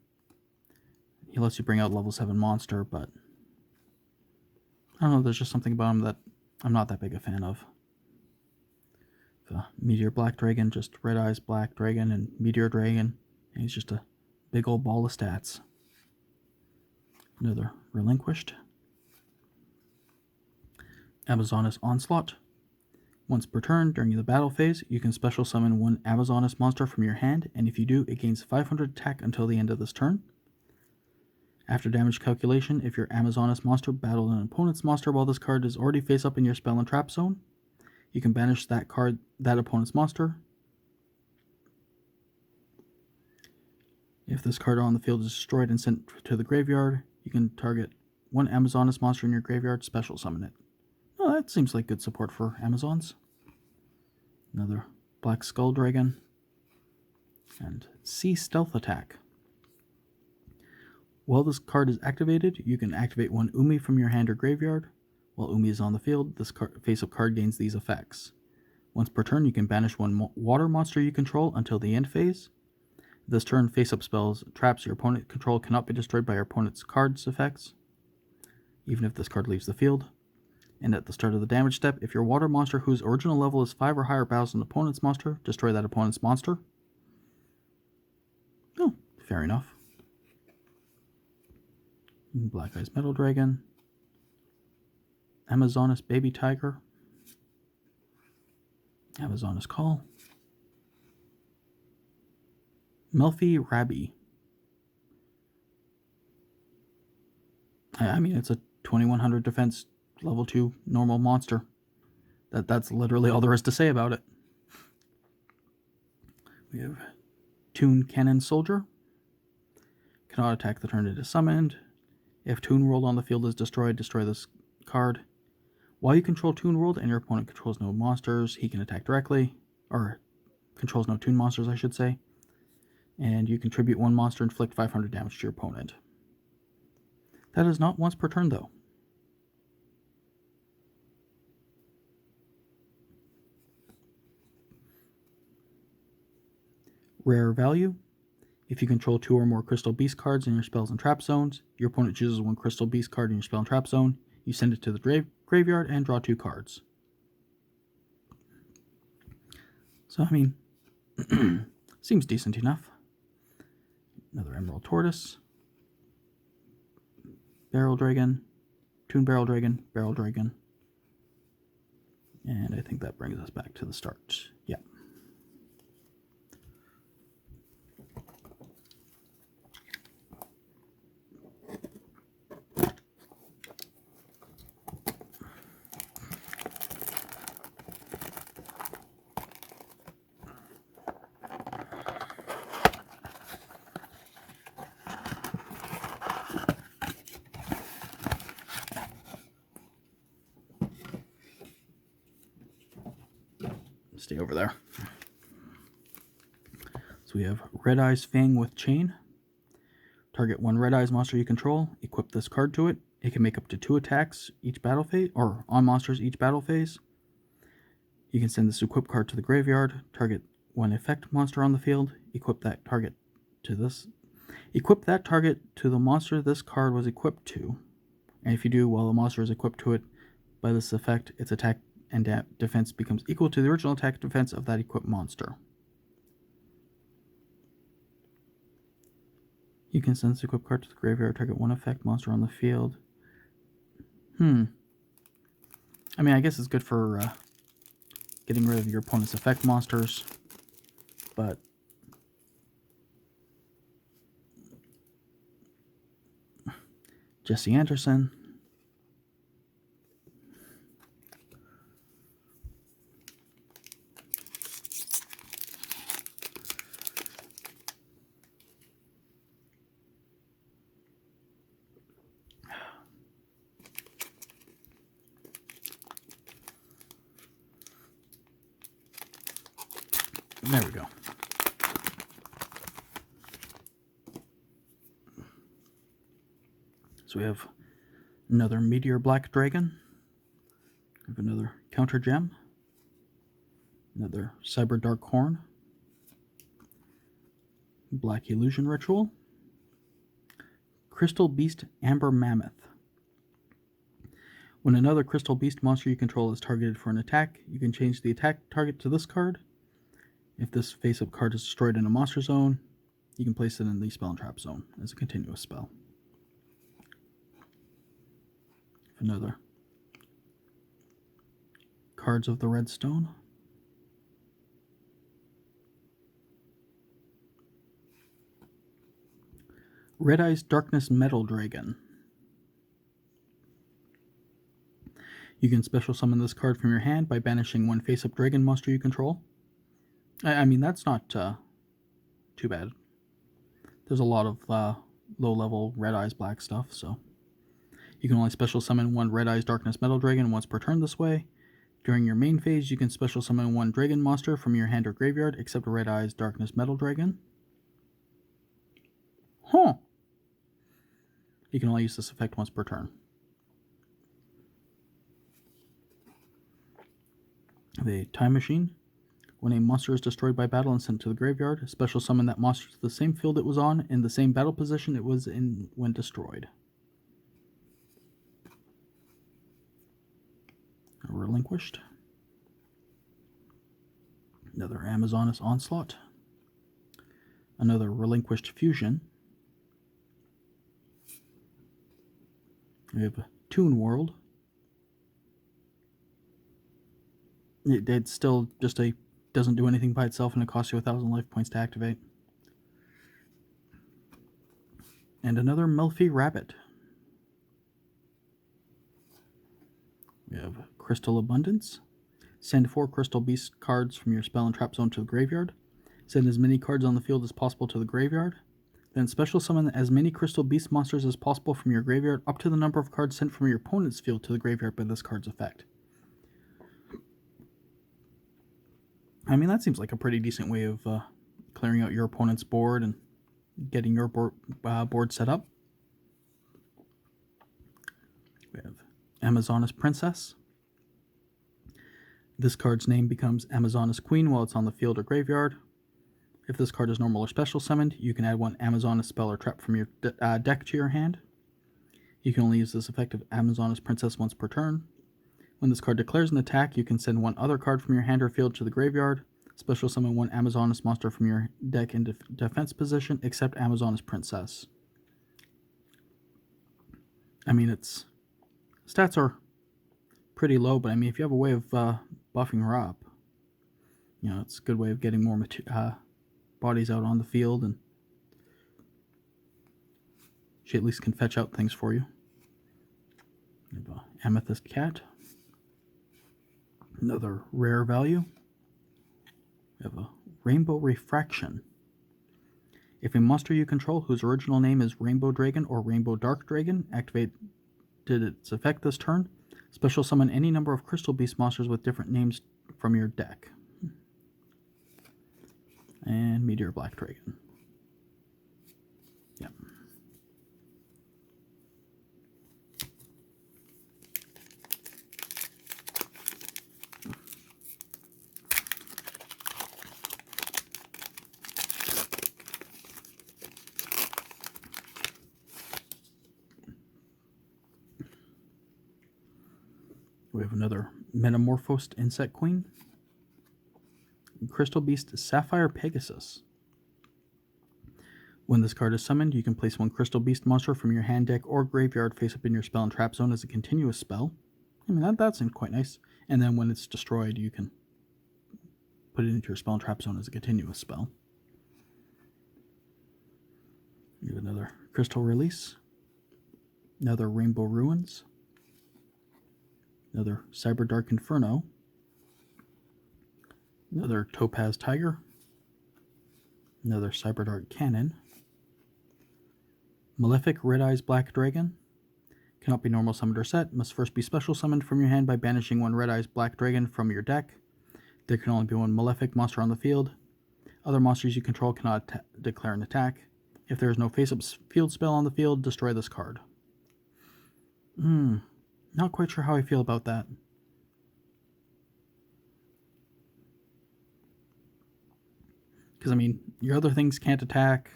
He lets you bring out level 7 monster, but I don't know, there's just something about him that I'm not that big a fan of. The Meteor Black Dragon, just Red Eyes Black Dragon and Meteor Dragon, and he's just a big old ball of stats. Another Relinquished. Amazoness Onslaught. Once per turn, during the battle phase, you can special summon one Amazoness monster from your hand, and if you do, it gains 500 attack until the end of this turn. After damage calculation, if your Amazoness monster battled an opponent's monster while this card is already face up in your spell and trap zone, you can banish that opponent's monster. If this card on the field is destroyed and sent to the graveyard, you can target one Amazoness monster in your graveyard, special summon it. Oh, that seems like good support for Amazons. Another Black Skull Dragon. And Sea Stealth Attack. While this card is activated, you can activate one Umi from your hand or graveyard. While Umi is on the field, this face-up card gains these effects. Once per turn, you can banish one water monster you control until the end phase. This turn, face-up spells, traps your opponent control cannot be destroyed by your opponent's card's effects, even if this card leaves the field. And at the start of the damage step, if your water monster whose original level is 5 or higher battles an opponent's monster, destroy that opponent's monster. Oh, fair enough. Black Eyes Metal Dragon. Amazoness Baby Tiger. Amazoness Call. Melfi Rabbi. I mean, it's a 2100 defense level 2 normal monster. That's literally all there is to say about it. We have Toon Cannon Soldier. Cannot attack the turn it is summoned. If Toon World on the field is destroyed, destroy this card. While you control Toon World and your opponent controls no monsters, he can attack directly. Or controls no Toon monsters, I should say. And you contribute one monster and inflict 500 damage to your opponent. That is not once per turn, though. Rare Value. If you control 2 or more Crystal Beast cards in your spells and trap zones, your opponent chooses one Crystal Beast card in your spell and trap zone, you send it to the graveyard and draw 2 cards. So, I mean, seems decent enough. Another Emerald Tortoise. Barrel Dragon. Toon Barrel Dragon. Barrel Dragon. And I think that brings us back to the start. Yeah. stay over there. So we have Red Eyes Fang with Chain. Target one Red Eyes monster you control. Equip this card to it. It can make up to 2 attacks each battle phase, or on monsters each battle phase. You can send this equip card to the graveyard. Target one effect monster on the field. Equip that target to this. Equip that target to the monster this card was equipped to. And if you do, while the monster is equipped to it by this effect, its attack and defense becomes equal to the original attack defense of that equipped monster. You can send this equipped card to the graveyard. Target one effect monster on the field. I mean, I guess it's good for getting rid of your opponent's effect monsters, but Jesse Anderson. There we go. So we have another Meteor Black Dragon. We have another Counter Gem. Another Cyber Dark Horn. Black Illusion Ritual. Crystal Beast Amber Mammoth. When another Crystal Beast monster you control is targeted for an attack, you can change the attack target to this card. If this face-up card is destroyed in a monster zone, you can place it in the spell and trap zone as a continuous spell. Another Cards of the Red Stone. Red Eyes Darkness Metal Dragon. You can special summon this card from your hand by banishing one face-up dragon monster you control. I mean, that's not too bad. There's a lot of low-level Red Eyes Black stuff, so you can only special summon one Red Eyes Darkness Metal Dragon once per turn this way. During your main phase, you can special summon one dragon monster from your hand or graveyard, except Red Eyes Darkness Metal Dragon. Huh. You can only use this effect once per turn. The Time Machine. When a monster is destroyed by battle and sent to the graveyard, special summon that monster to the same field it was on in the same battle position it was in when destroyed. Relinquished. Another Amazoness Onslaught. Another Relinquished Fusion. We have Toon World. It's still just doesn't do anything by itself, and it costs you 1,000 life points to activate. And another Melfi Rabbit. We have Crystal Abundance. Send 4 Crystal Beast cards from your spell and trap zone to the graveyard. Send as many cards on the field as possible to the graveyard. Then special summon as many Crystal Beast monsters as possible from your graveyard up to the number of cards sent from your opponent's field to the graveyard by this card's effect. I mean, that seems like a pretty decent way of clearing out your opponent's board and getting your board set up. We have Amazoness Princess. This card's name becomes Amazoness Queen while it's on the field or graveyard. If this card is normal or special summoned, you can add one Amazoness spell or trap from your deck to your hand. You can only use this effect of Amazoness Princess once per turn. When this card declares an attack, you can send one other card from your hand or field to the graveyard. Special summon one Amazoness monster from your deck in defense position, except Amazoness Princess. I mean, its stats are pretty low, but I mean, if you have a way of buffing her up, you know, it's a good way of getting more bodies out on the field, and she at least can fetch out things for you. We have Amethyst Cat. Another rare value. We have a Rainbow Refraction. If a monster you control whose original name is Rainbow Dragon or Rainbow Dark Dragon activated its effect this turn, special summon any number of Crystal Beast monsters with different names from your deck. And Meteor Black Dragon. Yep. We have another Metamorphosed Insect Queen. Crystal Beast Sapphire Pegasus. When this card is summoned, you can place one Crystal Beast monster from your hand, deck, or graveyard face up in your spell and trap zone as a continuous spell. I mean, that seems quite nice. And then when it's destroyed, you can put it into your spell and trap zone as a continuous spell. You have another Crystal Release. Another Rainbow Ruins. Another Cyber Dark Inferno. Another Topaz Tiger. Another Cyber Dark Cannon. Malefic Red Eyes Black Dragon. Cannot be normal summoned or set. Must first be special summoned from your hand by banishing one Red Eyes Black Dragon from your deck. There can only be one Malefic monster on the field. Other monsters you control cannot declare an attack. If there is no face-up field spell on the field, destroy this card. Not quite sure how I feel about that. Because, I mean, your other things can't attack,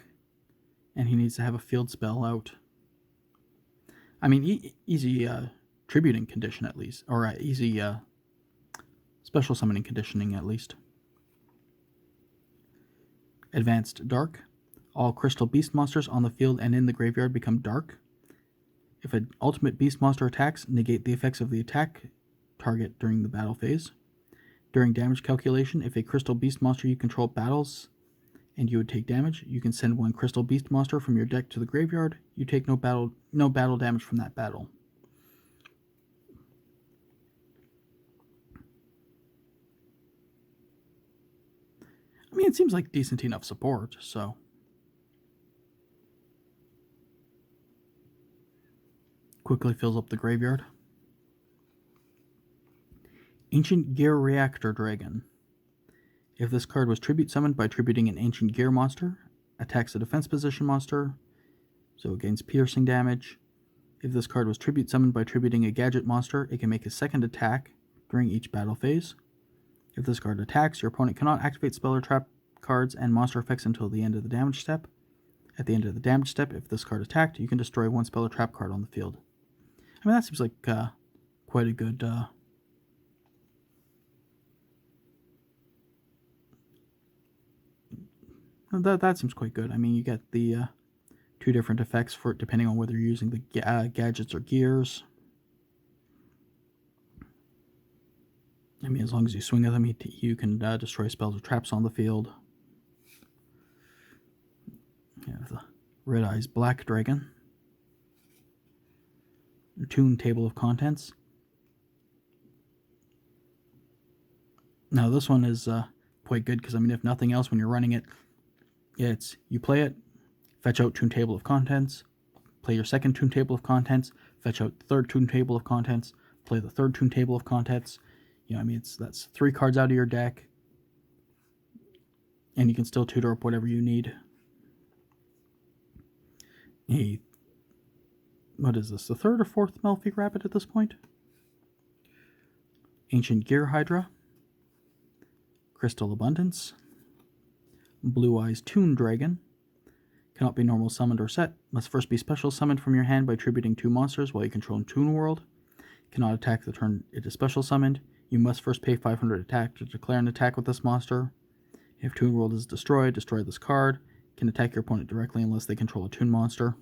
and he needs to have a field spell out. I mean, easy tributing condition at least, or easy special summoning conditioning at least. Advanced Dark. All Crystal Beast monsters on the field and in the graveyard become dark. If an ultimate beast monster attacks, negate the effects of the attack target during the battle phase. During damage calculation, if a Crystal Beast monster you control battles and you would take damage, you can send one Crystal Beast monster from your deck to the graveyard. You take no battle damage from that battle. I mean, it seems like decent enough support, so. Quickly fills up the graveyard. Ancient Gear Reactor Dragon. If this card was tribute summoned by tributing an Ancient Gear monster, attacks a defense position monster, so it gains piercing damage. If this card was tribute summoned by tributing a gadget monster, it can make a second attack during each battle phase. If this card attacks, your opponent cannot activate spell or trap cards and monster effects until the end of the damage step. At the end of the damage step, if this card attacked, you can destroy one spell or trap card on the field. I mean, that seems like quite a good that seems quite good. I mean, you get the two different effects for it depending on whether you're using the gadgets or gears. I mean, as long as you swing at them, you can destroy spells or traps on the field. You have the Red Eyes Black Dragon. Tune Table of Contents. Now this one is quite good because, I mean, if nothing else, when you're running it, it's you play it, fetch out Tune Table of Contents, play your second Tune Table of Contents, fetch out the third Tune Table of Contents, play the third Tune Table of Contents. You know, I mean, that's 3 cards out of your deck, and you can still tutor up whatever you need. What is this, the third or fourth Malefic Rabbit at this point? Ancient Gear Hydra. Crystal Abundance. Blue Eyes Toon Dragon. Cannot be normal summoned or set. Must first be special summoned from your hand by tributing 2 monsters while you control Toon World. Cannot attack the turn it is special summoned. You must first pay 500 attack to declare an attack with this monster. If Toon World is destroyed, destroy this card. Can attack your opponent directly unless they control a Toon monster.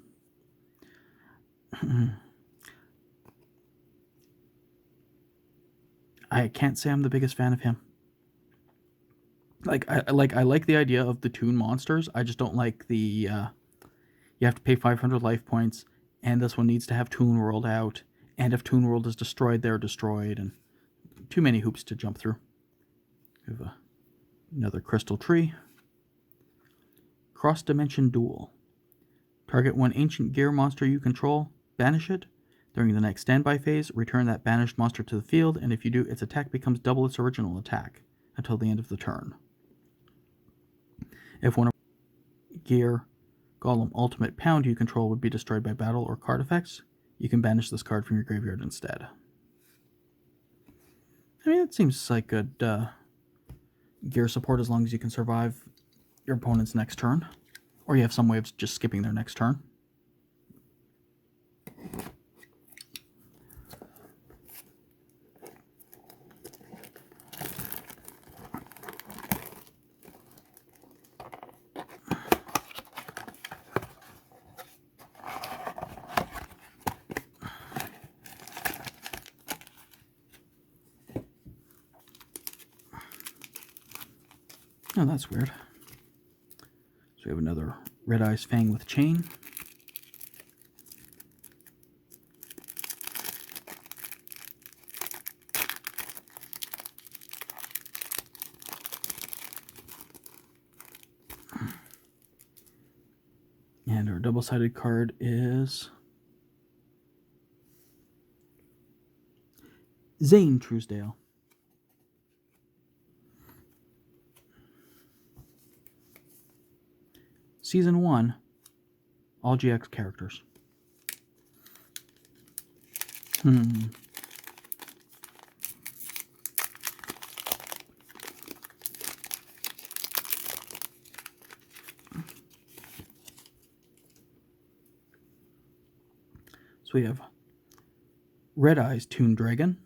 I can't say I'm the biggest fan of him. I like the idea of the Toon monsters. I just don't like the you have to pay 500 life points, and this one needs to have Toon World out, and if Toon World is destroyed, they're destroyed, and too many hoops to jump through. We have another Crystal Tree. Cross Dimension Duel. Target one Ancient Gear monster you control, banish it. During the next standby phase, return that banished monster to the field, and if you do, its attack becomes double its original attack until the end of the turn. If one of Gear Golem Ultimate Pound you control would be destroyed by battle or card effects, you can banish this card from your graveyard instead. I mean, it seems like good gear support as long as you can survive your opponent's next turn, or you have some way of just skipping their next turn. Oh, that's weird. So we have another Red Eyes Fang with Chain. And our double-sided card is Zane Truesdale. Season 1, all GX characters. So we have Red Eyes Toon Dragon.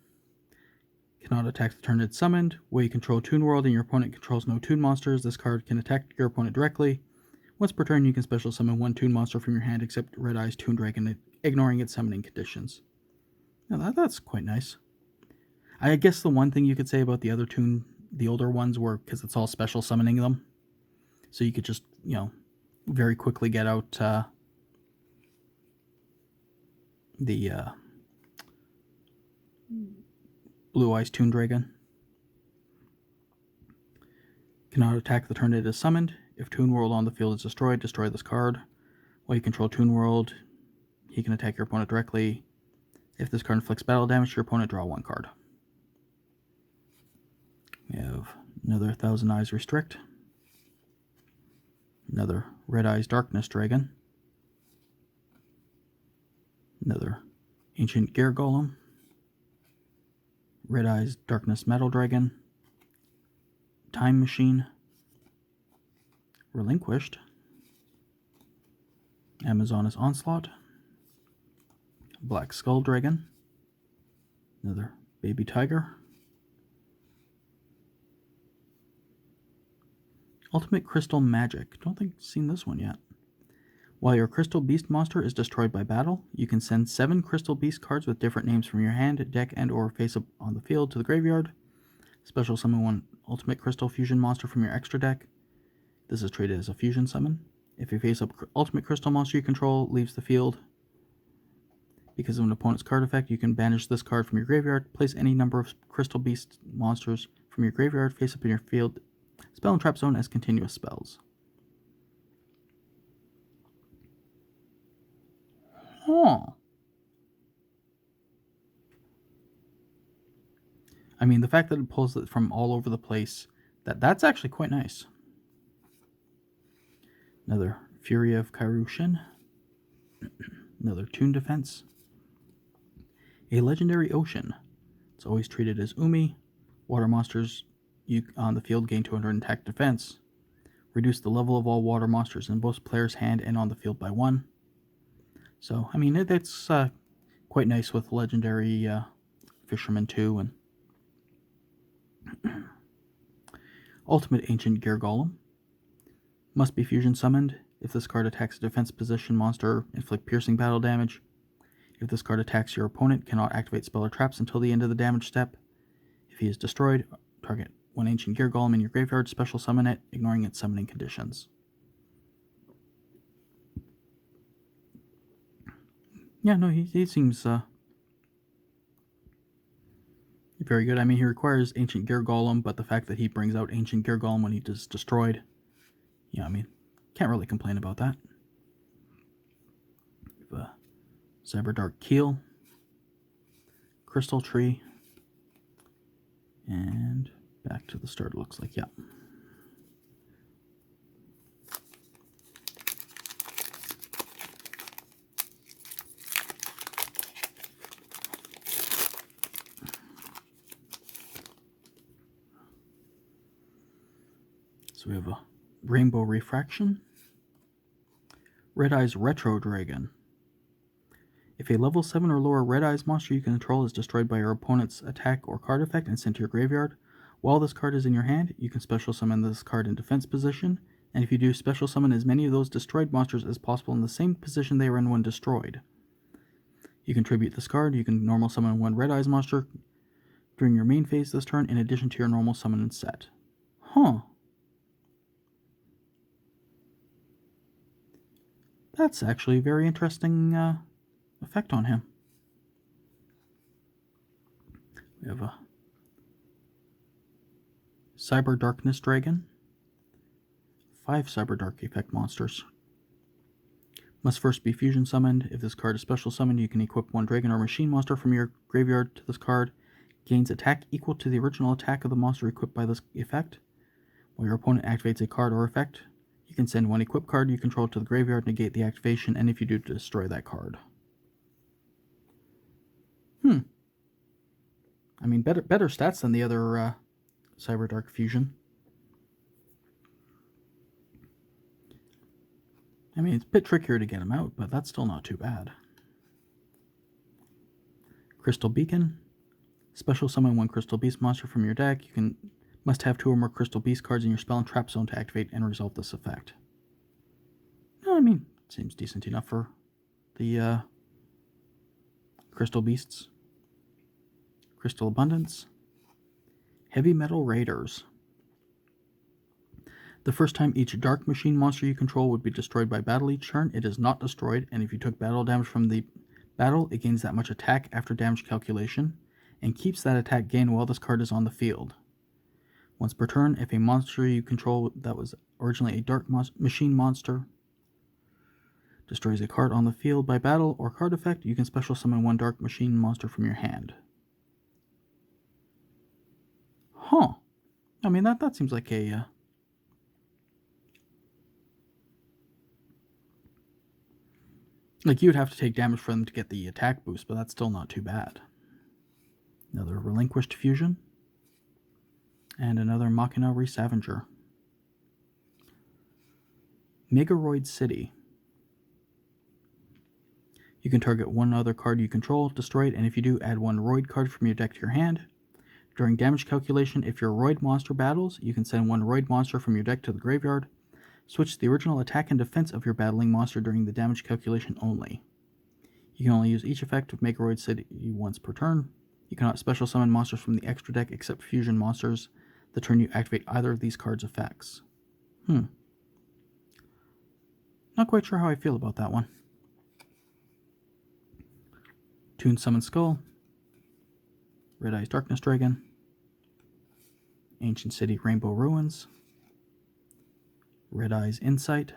Cannot attack the turn it's summoned. Where you control Toon World and your opponent controls no Toon monsters, this card can attack your opponent directly. Once per turn, you can special summon one Toon monster from your hand except Red Eyes Toon Dragon, ignoring its summoning conditions. Now that's quite nice. I guess the one thing you could say about the other Toon, the older ones, were because it's all special summoning them. So you could just, very quickly get out the Blue Eyes Toon Dragon. Cannot attack the turn it is summoned. If Toon World on the field is destroyed, destroy this card. While you control Toon World, he can attack your opponent directly. If this card inflicts battle damage to your opponent, draw one card. We have another Thousand Eyes Restrict. Another Red Eyes Darkness Dragon. Another Ancient Gear Golem. Red Eyes Darkness Metal Dragon. Time Machine. Relinquished. Amazoness Onslaught. Black Skull Dragon. Another Baby Tiger. Ultimate Crystal Magic. Don't think I've seen this one yet. While your Crystal Beast monster is destroyed by battle, you can send 7 Crystal Beast cards with different names from your hand, deck, and or face up on the field to the graveyard. Special summon one Ultimate Crystal Fusion monster from your extra deck. This is treated as a fusion summon. If you face up Ultimate Crystal monster you control leaves the field, because of an opponent's card effect, you can banish this card from your graveyard. Place any number of Crystal Beast monsters from your graveyard face up in your field, spell and trap zone as continuous spells. Huh. I mean, the fact that it pulls it from all over the place, that's actually quite nice. Another Fury of Kairyu-Shin. Another Toon Defense. A Legendary Ocean. It's always treated as Umi. Water monsters you on the field gain 200 attack defense. Reduce the level of all water monsters in both players' hand and on the field by 1. So, I mean, it's quite nice with Legendary Fisherman 2 and Ultimate Ancient Gear Golem. Must be fusion summoned. If this card attacks a defense position monster, inflict piercing battle damage. If this card attacks your opponent, cannot activate spell or traps until the end of the damage step. If he is destroyed, target one Ancient Gear Golem in your graveyard, special summon it, ignoring its summoning conditions. Yeah, no, he seems very good. I mean, he requires Ancient Gear Golem, but the fact that he brings out Ancient Gear Golem when he is destroyed, I mean, can't really complain about that. We have a Cyberdark Keel, Crystal Tree, and back to the start, it looks like, yeah. So we have a Rainbow Refraction, Red Eyes Retro Dragon. If a level 7 or lower Red Eyes monster you control is destroyed by your opponent's attack or card effect and sent to your graveyard, while this card is in your hand, you can special summon this card in defense position, and if you do, special summon as many of those destroyed monsters as possible in the same position they were in when destroyed. You can tribute this card. You can normal summon one Red Eyes monster during your main phase this turn, in addition to your normal summon and set. Huh. That's actually a very interesting effect on him. We have a Cyber Darkness Dragon. 5 Cyber Dark effect monsters. Must first be fusion summoned. If this card is special summoned, you can equip one dragon or machine monster from your graveyard to this card. Gains attack equal to the original attack of the monster equipped by this effect. While your opponent activates a card or effect, you can send one equipped card you control to the graveyard, negate the activation, and if you do, destroy that card. I mean, better stats than the other Cyber Dark Fusion. I mean, it's a bit trickier to get him out, but that's still not too bad. Crystal Beacon. Special summon one Crystal Beast monster from your deck. You must have 2 or more Crystal Beast cards in your spell and trap zone to activate and resolve this effect. I mean, it seems decent enough for the Crystal Beasts. Crystal Abundance. Heavy Metal Raiders. The first time each Dark Machine monster you control would be destroyed by battle each turn, it is not destroyed, and if you took battle damage from the battle, it gains that much attack after damage calculation, and keeps that attack gain while this card is on the field. Once per turn, if a monster you control that was originally a Dark Machine monster destroys a card on the field by battle or card effect, you can special summon one Dark Machine monster from your hand. Huh. I mean, that seems like a... like, you'd have to take damage for them to get the attack boost, but that's still not too bad. Another Relinquished Fusion. And another Machina Resavager. Megaroid City. You can target one other card you control, destroy it, and if you do, add one Roid card from your deck to your hand. During damage calculation, if your Roid monster battles, you can send one Roid monster from your deck to the graveyard. Switch the original attack and defense of your battling monster during the damage calculation only. You can only use each effect of Megaroid City once per turn. You cannot special summon monsters from the extra deck except fusion monsters the turn you activate either of these cards' effects. Not quite sure how I feel about that one. Toon Summon Skull. Red Eyes Darkness Dragon. Ancient City Rainbow Ruins. Red Eyes Insight.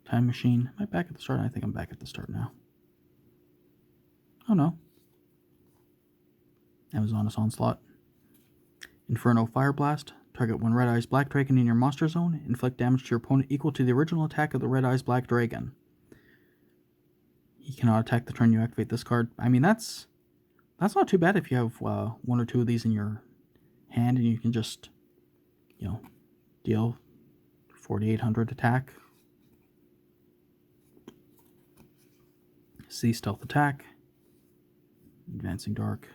Time Machine. Am I back at the start? I think I'm back at the start now. Oh no. Amazoness Onslaught. Inferno Fire Blast. Target one Red Eyes Black Dragon in your monster zone. Inflict damage to your opponent equal to the original attack of the Red Eyes Black Dragon. He cannot attack the turn you activate this card. I mean, that's not too bad if you have 1 or 2 of these in your hand and you can just, deal 4,800 attack. See Stealth Attack. Advancing Dark.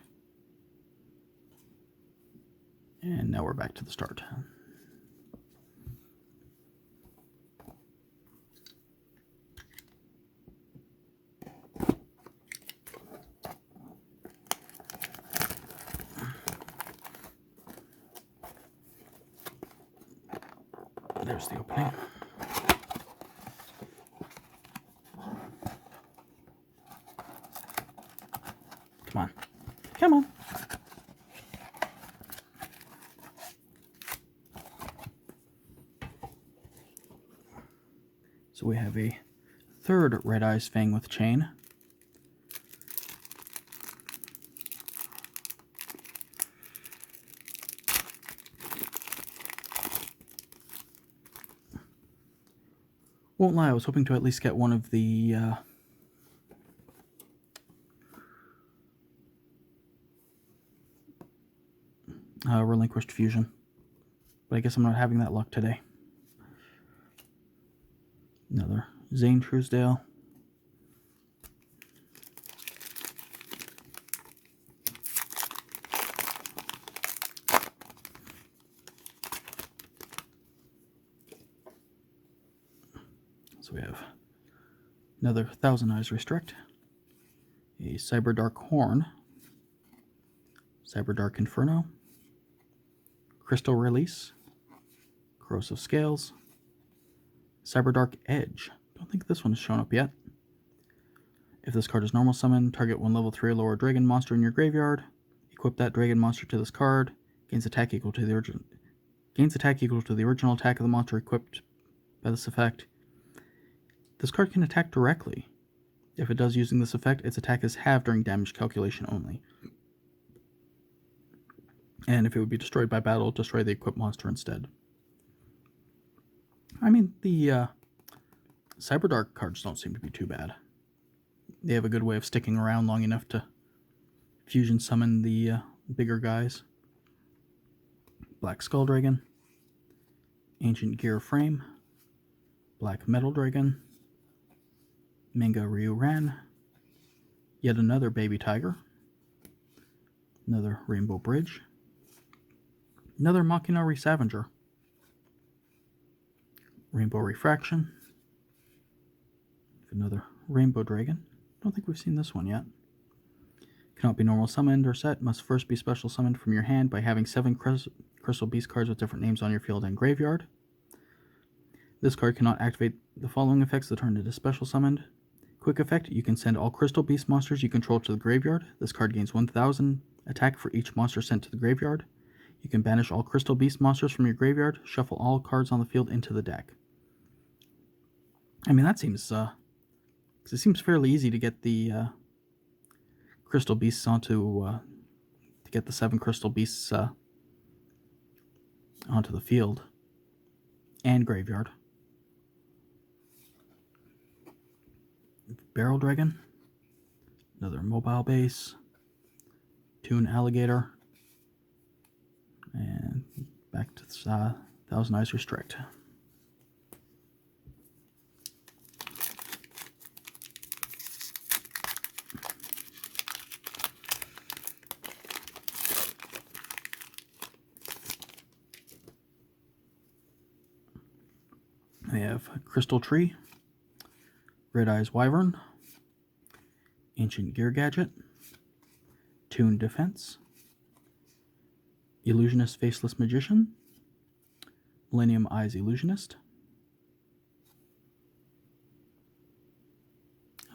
And now we're back to the start. There's the opening. Come on. Come on. So we have a third Red Eyes Fang with Chain. Won't lie, I was hoping to at least get one of the Relinquished Fusion. but I guess I'm not having that luck today. Another Zane Truesdale. So we have another Thousand Eyes Restrict, a Cyber Dark Horn, Cyber Dark Inferno, Crystal Release, Corrosive Scales, Cyber Dark Edge. Don't think this one has shown up yet. If this card is normal summon, target one level 3 or lower dragon monster in your graveyard. Equip that dragon monster to this card. Gains attack equal to the original attack of the monster equipped by this effect. This card can attack directly. If it does using this effect, its attack is halved during damage calculation only. And if it would be destroyed by battle, destroy the equipped monster instead. I mean, the Cyberdark cards don't seem to be too bad. They have a good way of sticking around long enough to fusion summon the bigger guys. Black Skull Dragon, Ancient Gear Frame, Black Metal Dragon, Manga Ryu Ran, yet another Baby Tiger, another Rainbow Bridge, another Machina Resavager, Rainbow Refraction, another Rainbow Dragon. Don't think we've seen this one yet. Cannot be normal summoned or set. Must first be special summoned from your hand by having 7 Crystal Beast cards with different names on your field and graveyard. This card cannot activate the following effects that turn into special summoned. Quick effect, you can send all Crystal Beast monsters you control to the graveyard. This card gains 1000 attack for each monster sent to the graveyard. You can banish all Crystal Beast monsters from your graveyard. Shuffle all cards on the field into the deck. I mean, that seems it seems fairly easy to get the Crystal Beasts onto to get the 7 Crystal Beasts onto the field and graveyard. Barrel Dragon, another mobile base, Toon Alligator, and back to Thousand Eyes Restrict. We have Crystal Tree, Red Eyes Wyvern, Ancient Gear Gadget, Toon Defense, Illusionist Faceless Magician, Millennium Eyes Illusionist.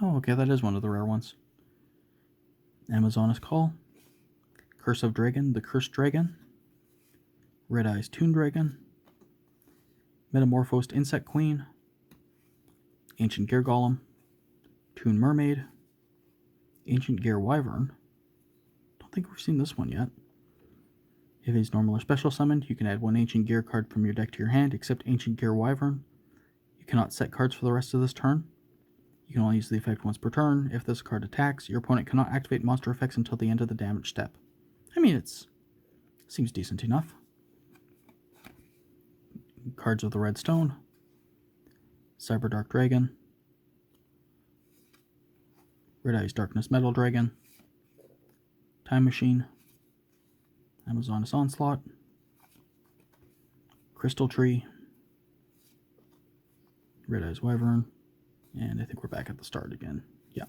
Oh, okay, that is one of the rare ones. Amazoness Call, Curse of Dragon, the Cursed Dragon, Red Eyes Toon Dragon, Metamorphosed Insect Queen, Ancient Gear Golem, Toon Mermaid, Ancient Gear Wyvern. Don't think we've seen this one yet. If it is normal or special summoned, you can add 1 Ancient Gear card from your deck to your hand, except Ancient Gear Wyvern. You cannot set cards for the rest of this turn. You can only use the effect once per turn. If this card attacks, your opponent cannot activate monster effects until the end of the damage step. I mean, seems decent enough. Cards of the Red Stone, Cyber Dark Dragon, Red Eyes Darkness Metal Dragon, Time Machine, Amazoness Onslaught, Crystal Tree, Red Eyes Wyvern, and I think we're back at the start again. Yeah.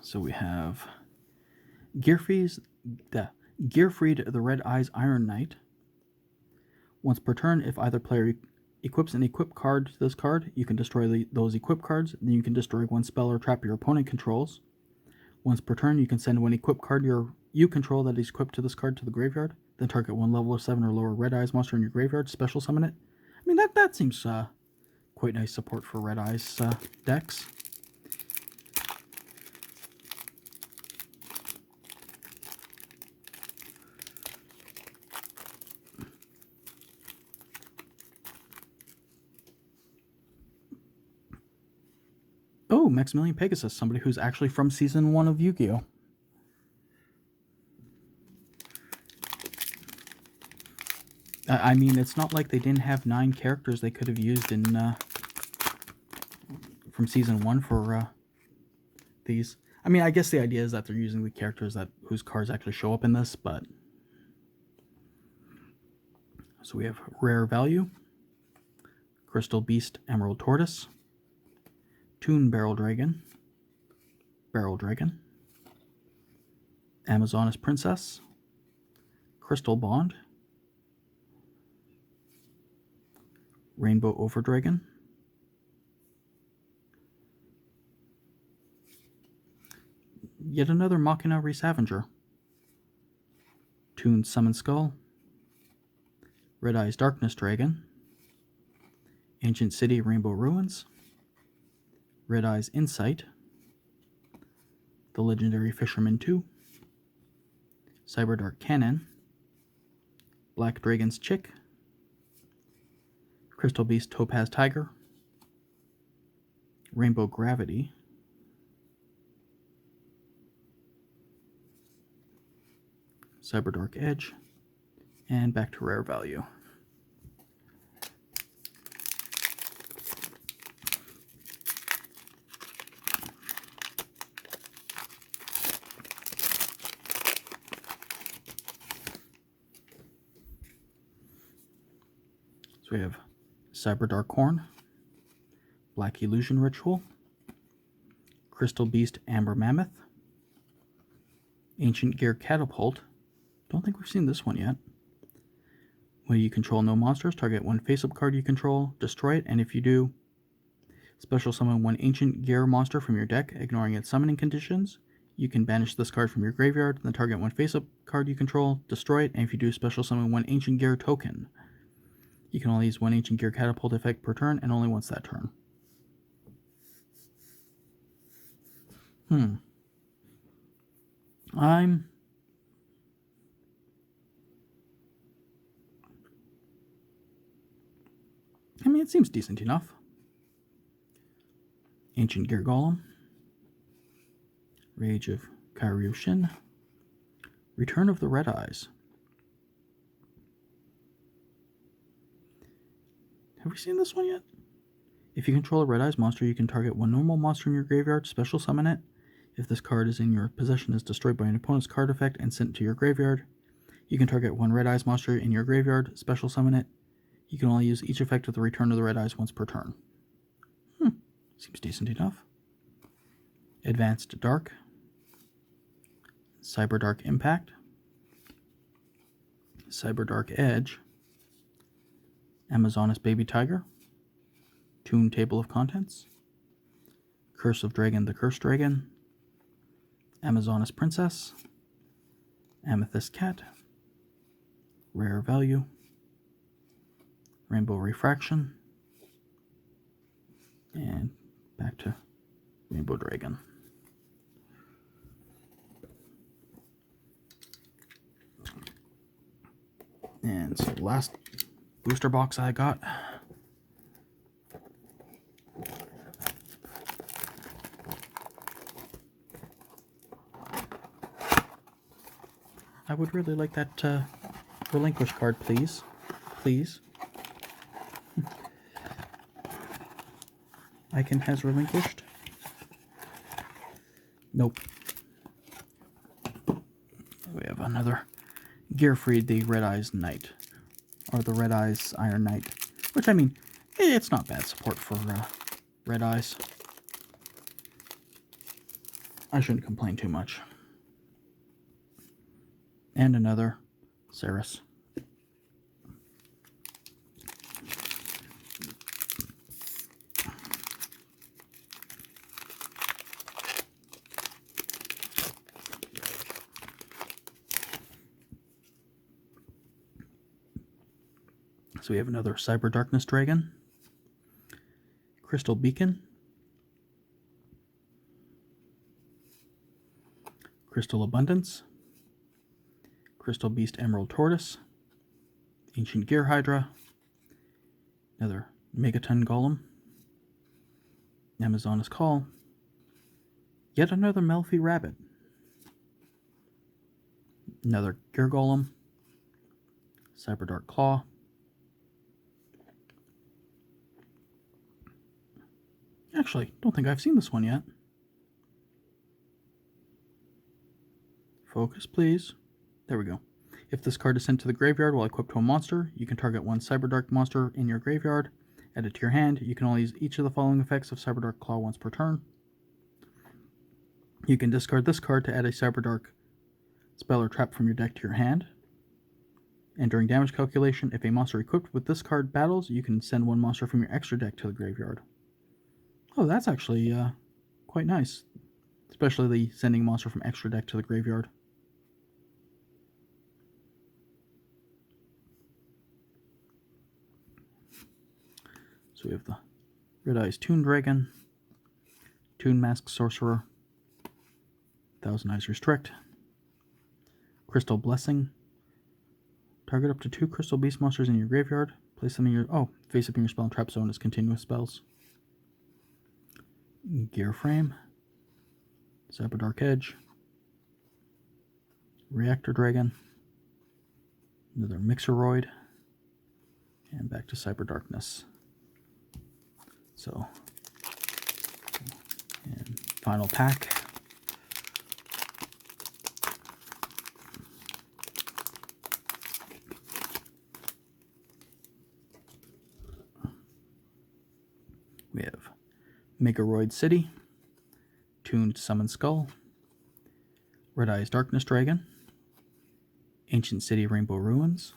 So we have Gearfried the Red Eyes Iron Knight. Once per turn, if either player equips an equip card to this card, you can destroy those equip cards. Then you can destroy 1 spell or trap your opponent controls. Once per turn, you can send 1 equip card you control that is equipped to this card to the graveyard. Then target 1 level of 7 or lower Red Eyes monster in your graveyard. Special summon it. I mean, that seems quite nice support for Red Eyes decks. Oh, Maximilian Pegasus, somebody who's actually from Season 1 of Yu-Gi-Oh! I mean, it's not like they didn't have 9 characters they could have used in from Season 1 for these. I mean, I guess the idea is that they're using the characters whose cards actually show up in this, but... So we have Rare Value, Crystal Beast Emerald Tortoise, Toon Barrel Dragon, Amazoness Princess, Crystal Bond, Rainbow Overdragon, yet another Machina Resavenger, Toon Summon Skull, Red Eyes Darkness Dragon, Ancient City Rainbow Ruins, Red Eyes Insight, the Legendary Fisherman 2, Cyberdark Cannon, Black Dragon's Chick, Crystal Beast Topaz Tiger, Rainbow Gravity, Cyberdark Edge, and back to Rare Value. So we have Cyberdark Horn, Black Illusion Ritual, Crystal Beast Amber Mammoth, Ancient Gear Catapult. Don't think we've seen this one yet. When you control no monsters, target one face-up card you control, destroy it, and if you do, special summon one Ancient Gear monster from your deck, ignoring its summoning conditions. You can banish this card from your graveyard, then target one face-up card you control, destroy it, and if you do, special summon one Ancient Gear token. You can only use one Ancient Gear Catapult effect per turn, and only once that turn. I mean, it seems decent enough. Ancient Gear Golem, Rage of Kairyushin, Return of the Red Eyes. Have we seen this one yet? If you control a Red Eyes monster, you can target one normal monster in your graveyard, special summon it. If this card is in your possession, is destroyed by an opponent's card effect and sent to your graveyard. You can target one Red Eyes monster in your graveyard, special summon it. You can only use each effect of the Return of the Red Eyes once per turn. Seems decent enough. Advanced Dark, Cyberdark Impact, Cyberdark Edge, Amazoness Baby Tiger, Toon Table of Contents, Curse of Dragon the Cursed Dragon, Amazoness Princess, Amethyst Cat, Rare Value, Rainbow Refraction, and back to Rainbow Dragon. And so the last booster box I got. I would really like that relinquish card, please. Please. Icon has relinquished. Nope. We have another Gearfried, the Red Eyes Knight. Or the Red Eyes Iron Knight. Which, I mean, it's not bad support for Red Eyes. I shouldn't complain too much. And another Ceres. So we have another Cyber Darkness Dragon, Crystal Beacon, Crystal Abundance, Crystal Beast Emerald Tortoise, Ancient Gear Hydra, another Megaton Golem, Amazoness Call, yet another Melfi Rabbit, another Gear Golem, Cyberdark Claw, actually, don't think I've seen this one yet. Focus, please. There we go. If this card is sent to the graveyard while equipped to a monster, you can target one Cyberdark monster in your graveyard, add it to your hand. You can only use each of the following effects of Cyberdark Claw once per turn. You can discard this card to add a Cyberdark spell or trap from your deck to your hand. And during damage calculation, if a monster equipped with this card battles, you can send one monster from your extra deck to the graveyard. Oh, that's actually quite nice. Especially the sending a monster from extra deck to the graveyard. So we have the Red Eyes Toon Dragon, Toon Mask Sorcerer, Thousand Eyes Restrict, Crystal Blessing. Target up to 2 Crystal Beast monsters in your graveyard. Place them in your face up in your spell and trap zone as continuous spells. Gear Frame, Cyberdark Edge, Reactor Dragon, another Mixeroid, and back to Cyberdarkness. So, and final pack. We have Megaroid City, Tuned Summon Skull, Red Eyes Darkness Dragon, Ancient City Rainbow Ruins,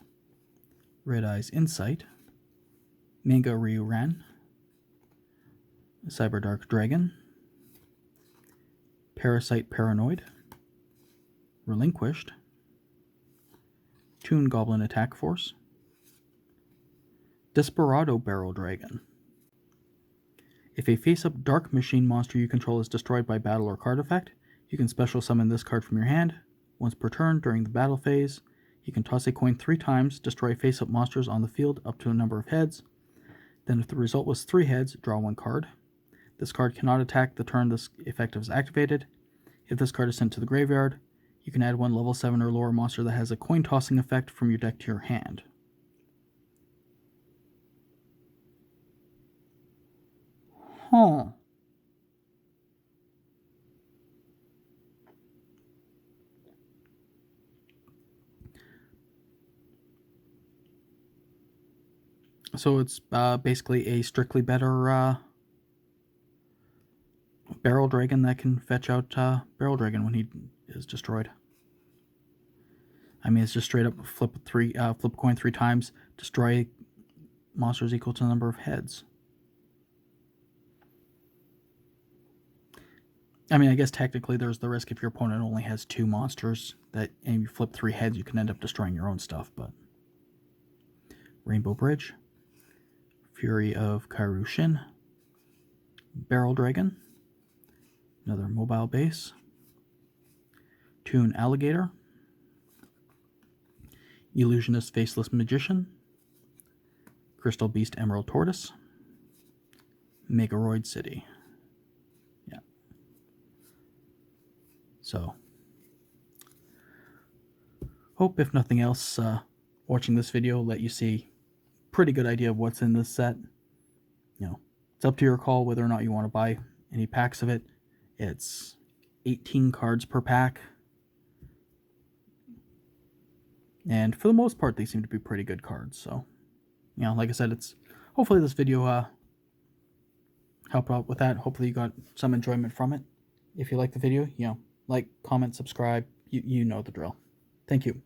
Red Eyes Insight, Mega Ryuran, Cyberdark Dragon, Parasite Paranoid, Relinquished, Toon Goblin Attack Force, Desperado Barrel Dragon. If a face-up Dark Machine monster you control is destroyed by battle or card effect, you can special summon this card from your hand. Once per turn during the battle phase, you can toss a coin 3 times, destroy face-up monsters on the field up to a number of heads. Then if the result was 3 heads, draw 1 card. This card cannot attack the turn this effect is activated. If this card is sent to the graveyard, you can add 1 level 7 or lower monster that has a coin tossing effect from your deck to your hand. Huh. So it's basically a strictly better Barrel Dragon that can fetch out Barrel Dragon when he is destroyed. I mean, it's just straight up flip a coin 3 times, destroy monsters equal to the number of heads. I mean, I guess technically there's the risk if your opponent only has 2 monsters and you flip 3 heads, you can end up destroying your own stuff, but... Rainbow Bridge, Fury of Kairyu-Shin, Barrel Dragon, another mobile base, Toon Alligator, Illusionist Faceless Magician, Crystal Beast Emerald Tortoise, Megaroid City. Yeah. So, hope if nothing else, watching this video let you see pretty good idea of what's in this set. You know, it's up to your call whether or not you want to buy any packs of it. It's 18 cards per pack. And for the most part, they seem to be pretty good cards. So, you know, like I said, it's hopefully this video helped out with that. Hopefully you got some enjoyment from it. If you like the video, you know, like, comment, subscribe. You know the drill. Thank you.